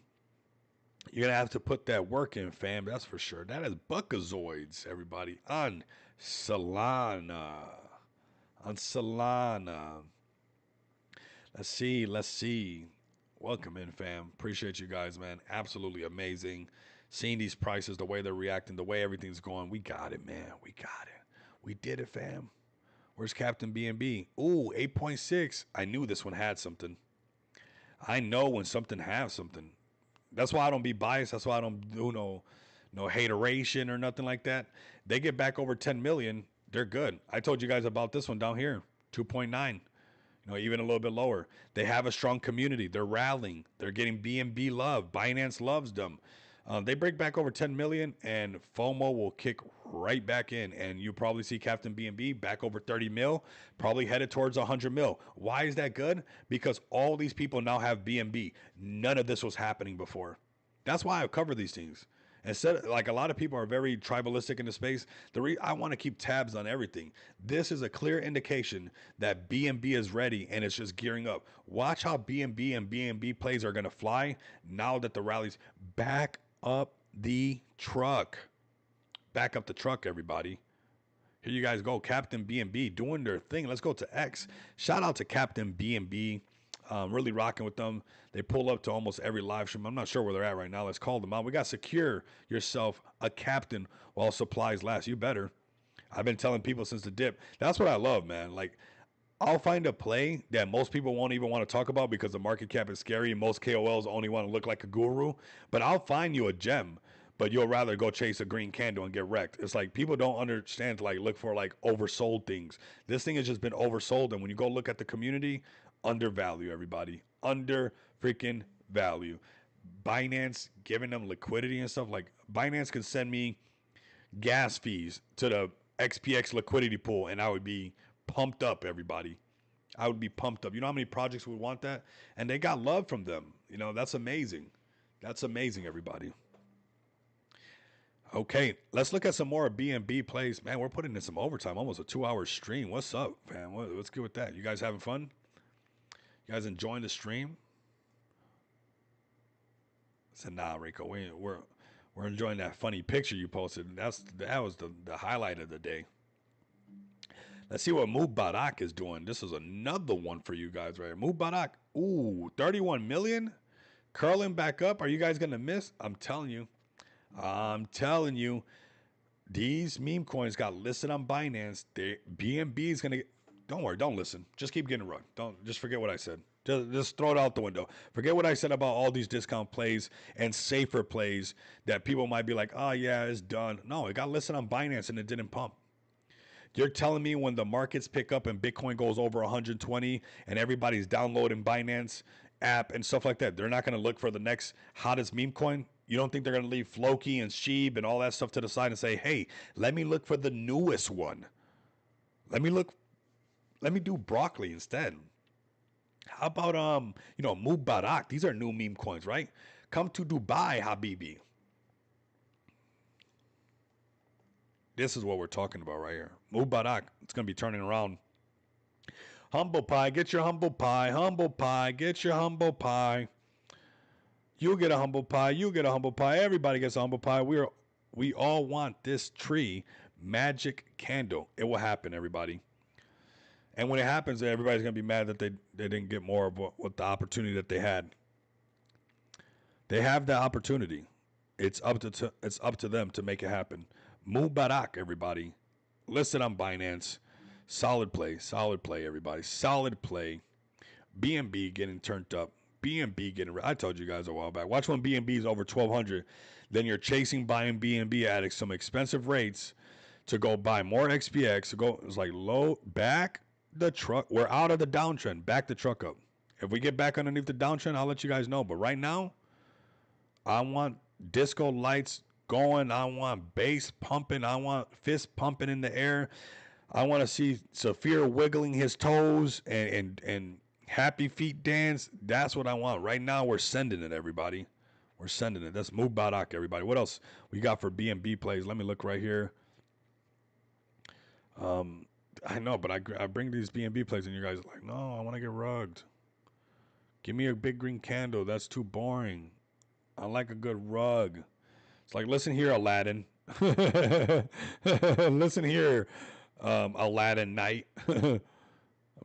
You're going to have to put that work in, fam. That's for sure. That is Buckazoids, everybody, on Solana. On Solana. Let's see. Welcome in, fam. Appreciate you guys, man. Absolutely amazing. Seeing these prices, the way they're reacting, the way everything's going. We got it, man. We got it. We did it, fam. Where's Captain BNB? Ooh, 8.6. I knew this one had something. I know when something has something. That's why I don't be biased. That's why I don't do no hateration or nothing like that. They get back over 10 million. They're good. I told you guys about this one down here, 2.9. Even a little bit lower. They have a strong community. They're rallying. They're getting BNB love. Binance loves them. They break back over 10 million, and FOMO will kick right back in, and you probably see Captain BNB back over 30 mil, probably headed towards 100 mil. Why is that good? Because all these people now have BNB. None of this was happening before. That's why I cover these things. Instead, like a lot of people are very tribalistic in the space. I want to keep tabs on everything. This is a clear indication that BNB is ready and it's just gearing up. Watch how BNB and BNB plays are going to fly now that the rallies back up the truck. Back up the truck, everybody. Here you guys go. Captain BNB doing their thing. Let's go to X. Shout out to Captain BNB. Really rocking with them. They pull up to almost every live stream. I'm not sure where they're at right now. Let's call them out. We got secure yourself a captain while supplies last. You better. I've been telling people since the dip. That's what I love, man. Like, I'll find a play that most people won't even want to talk about because the market cap is scary and most KOLs only want to look like a guru. But I'll find you a gem, but you'll rather go chase a green candle and get wrecked. It's like people don't understand to like look for like oversold things. This thing has just been oversold. And when you go look at the community, undervalue, everybody. Under freaking value. Binance giving them liquidity and stuff. Like Binance could send me gas fees to the XPX liquidity pool and I would be pumped up, everybody. I would be pumped up. You know how many projects would want that? And they got love from them. You know, that's amazing. That's amazing, everybody. Okay, let's look at some more BNB plays. Man, we're putting in some overtime, almost a 2-hour stream. What's up, man? What's good with that? You guys having fun? You guys enjoying the stream? I said, nah, Rico, we're enjoying that funny picture you posted. That was the highlight of the day. Let's see what Mubarak is doing. This is another one for you guys right here. Mubarak, ooh, 31 million? Curling back up. Are you guys going to miss? I'm telling you. These meme coins got listed on Binance. BNB is going to... Don't worry, don't listen. Just keep getting run. Just forget what I said. Just throw it out the window. Forget what I said about all these discount plays and safer plays that people might be like, oh, yeah, it's done. No, it got listed on Binance and it didn't pump. You're telling me when the markets pick up and Bitcoin goes over 120 and everybody's downloading Binance app and stuff like that, they're not going to look for the next hottest meme coin? You don't think they're going to leave Floki and Sheeb and all that stuff to the side and say, hey, let me look for the newest one. Let me do broccoli instead. How about Mubarak? These are new meme coins, right? Come to Dubai, Habibi. This is what we're talking about right here. Mubarak, it's going to be turning around. Humble pie, get your humble pie. Humble pie, get your humble pie. You get a humble pie. You get a humble pie. Everybody gets a humble pie. We all want this tree magic candle. It will happen, everybody. And when it happens, everybody's going to be mad that they didn't get more of what the opportunity that they had. They have the opportunity. It's up to them to make it happen. Mubarak, everybody. Listed on Binance. Solid play, everybody. Solid play. BNB getting turned up. BNB getting... I told you guys a while back. Watch when BNB is over 1,200. Then you're buying BNB at some expensive rates to go buy more XPX. It's like low back the truck. We're out of the downtrend. Back the truck up. If we get back underneath the downtrend, I'll let you guys know. But right now, I want disco lights going. I want bass pumping. I want fist pumping in the air. I want to see Saphir wiggling his toes and happy feet dance. That's what I want. Right now, we're sending it, everybody. We're sending it. That's Mubarak, everybody. What else we got for BNB plays? Let me look right here. I know, but I bring these BNB plays and you guys are like, no, I want to get rugged. Give me a big green candle. That's too boring. I like a good rug. It's like, listen here, Aladdin. Listen here, Aladdin Knight. I'm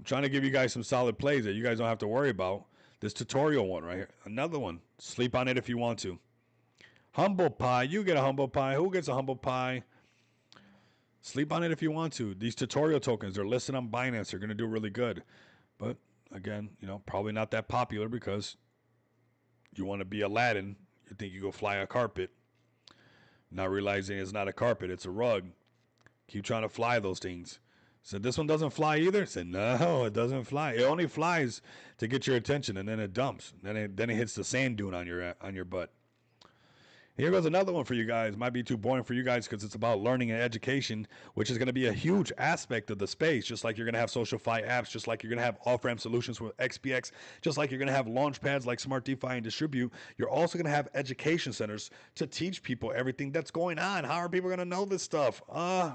trying to give you guys some solid plays that you guys don't have to worry about. This tutorial one right here. Another one. Sleep on it if you want to. Humble pie. You get a humble pie. Who gets a humble pie? Sleep on it if you want to. These tutorial tokens, they're listed on Binance. They're going to do really good. But again, probably not that popular because you want to be Aladdin. You think you go fly a carpet. Not realizing it's not a carpet, it's a rug. Keep trying to fly those things. So this one doesn't fly either? Said no, it doesn't fly. It only flies to get your attention and then it dumps. Then it hits the sand dune on your butt. Here goes another one for you guys. Might be too boring for you guys because it's about learning and education, which is going to be a huge aspect of the space. Just like you're going to have SocialFi apps, just like you're going to have off-ramp solutions with XPX, just like you're going to have launch pads like Smart DeFi and Distribute. You're also going to have education centers to teach people everything that's going on. How are people going to know this stuff?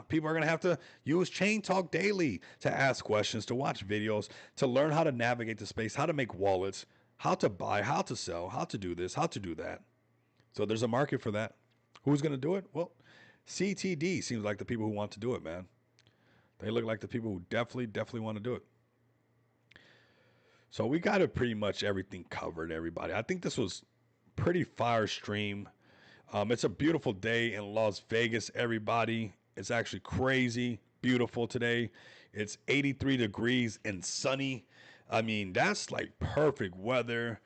People are going to have to use Chain Talk daily to ask questions, to watch videos, to learn how to navigate the space, how to make wallets, how to buy, how to sell, how to do this, how to do that. So there's a market for that. Who's going to do it? Well, CTD seems like the people who want to do it, man. They look like the people who definitely want to do it. So we got it pretty much everything covered, everybody. I think this was pretty fire stream. It's a beautiful day in Las Vegas, everybody. It's actually crazy beautiful today. It's 83 degrees and sunny. I mean, that's like perfect weather,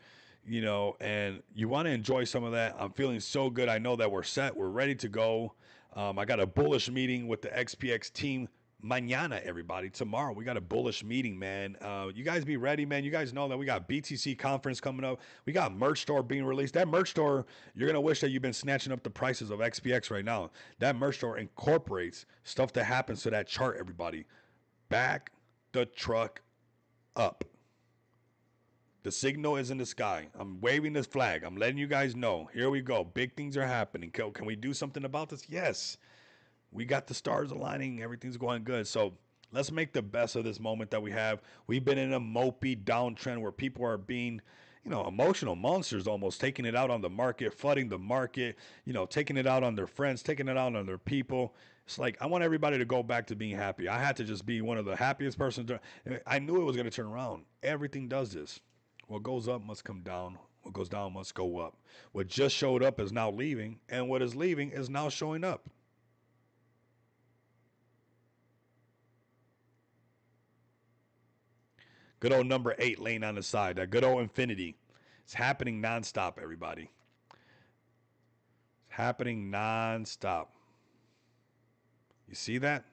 and you want to enjoy some of that. I'm feeling so good. I know that we're set. We're ready to go. I got a bullish meeting with the XPX team mañana, everybody. Tomorrow, we got a bullish meeting, man. You guys be ready, man. You guys know that we got BTC conference coming up. We got merch store being released. That merch store, you're going to wish that you've been snatching up the prices of XPX right now. That merch store incorporates stuff that happens to that chart, everybody. Back the truck up. The signal is in the sky. I'm waving this flag. I'm letting you guys know. Here we go. Big things are happening. Can we do something about this? Yes. We got the stars aligning. Everything's going good. So let's make the best of this moment that we have. We've been in a mopey downtrend where people are being, emotional monsters almost, taking it out on the market, flooding the market, taking it out on their friends, taking it out on their people. It's like, I want everybody to go back to being happy. I had to just be one of the happiest persons. I knew it was going to turn around. Everything does this. What goes up must come down. What goes down must go up. What just showed up is now leaving, and what is leaving is now showing up. Good old number 8 laying on the side. That good old infinity. It's happening nonstop, everybody. It's happening nonstop. You see that?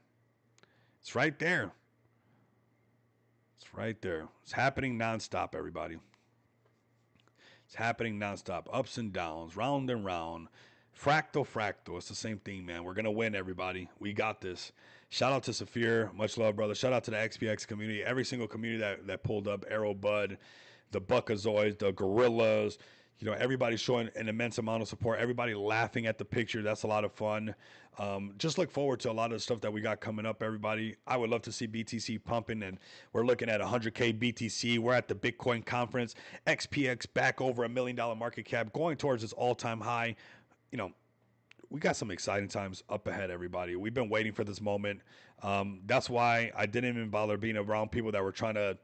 It's right there. It's right there. It's happening nonstop, everybody. It's happening nonstop. Ups and downs, round and round. Fractal, fractal. It's the same thing, man. We're going to win, everybody. We got this. Shout out to Saphir. Much love, brother. Shout out to the XPX community. Every single community that pulled up. Arrow Bud, the Buckazoids, the Gorillas. Everybody's showing an immense amount of support. Everybody laughing at the picture. That's a lot of fun. Just look forward to a lot of the stuff that we got coming up, everybody. I would love to see BTC pumping, and we're looking at 100K BTC. We're at the Bitcoin conference. XPX back over $1 million market cap, going towards its all-time high. We got some exciting times up ahead, everybody. We've been waiting for this moment. That's why I didn't even bother being around people that were trying to,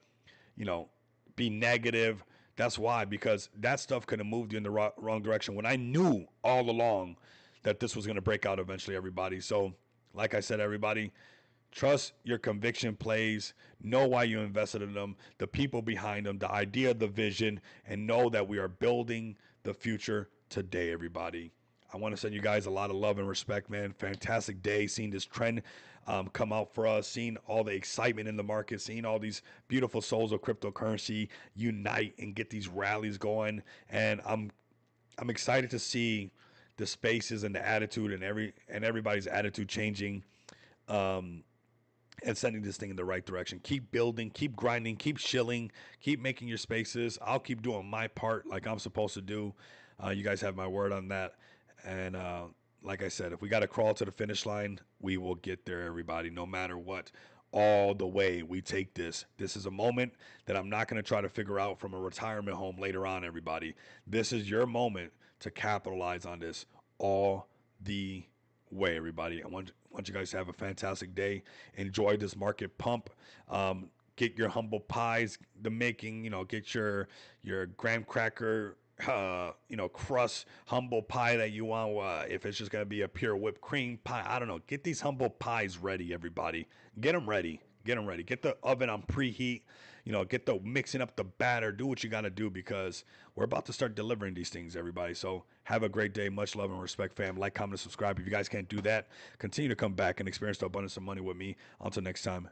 be negative. That's why, because that stuff could have moved you in the wrong direction when I knew all along that this was going to break out eventually, everybody. So, like I said, everybody, trust your conviction plays. Know why you invested in them, the people behind them, the idea, the vision, and know that we are building the future today, everybody. I want to send you guys a lot of love and respect, man. Fantastic day seeing this trend come out for us, seeing all the excitement in the market, seeing all these beautiful souls of cryptocurrency unite and get these rallies going. And I'm excited to see the spaces and the attitude and everybody's attitude changing. And sending this thing in the right direction. Keep building, keep grinding, keep shilling, keep making your spaces. I'll keep doing my part like I'm supposed to do. You guys have my word on that. And like I said, if we got to crawl to the finish line, we will get there, everybody, no matter what. All the way we take this. This is a moment that I'm not going to try to figure out from a retirement home later on, everybody. This is your moment to capitalize on this all the way, everybody. I want you guys to have a fantastic day. Enjoy this market pump. Get your humble pies, the making, get your graham cracker crust humble pie that you want. If it's just going to be a pure whipped cream pie, I don't know. Get these humble pies ready, everybody. Get them ready. Get them ready. Get the oven on preheat. Get the mixing up the batter. Do what you got to do because we're about to start delivering these things, everybody. So have a great day. Much love and respect, fam. Like, comment, and subscribe. If you guys can't do that, continue to come back and experience the abundance of money with me. Until next time.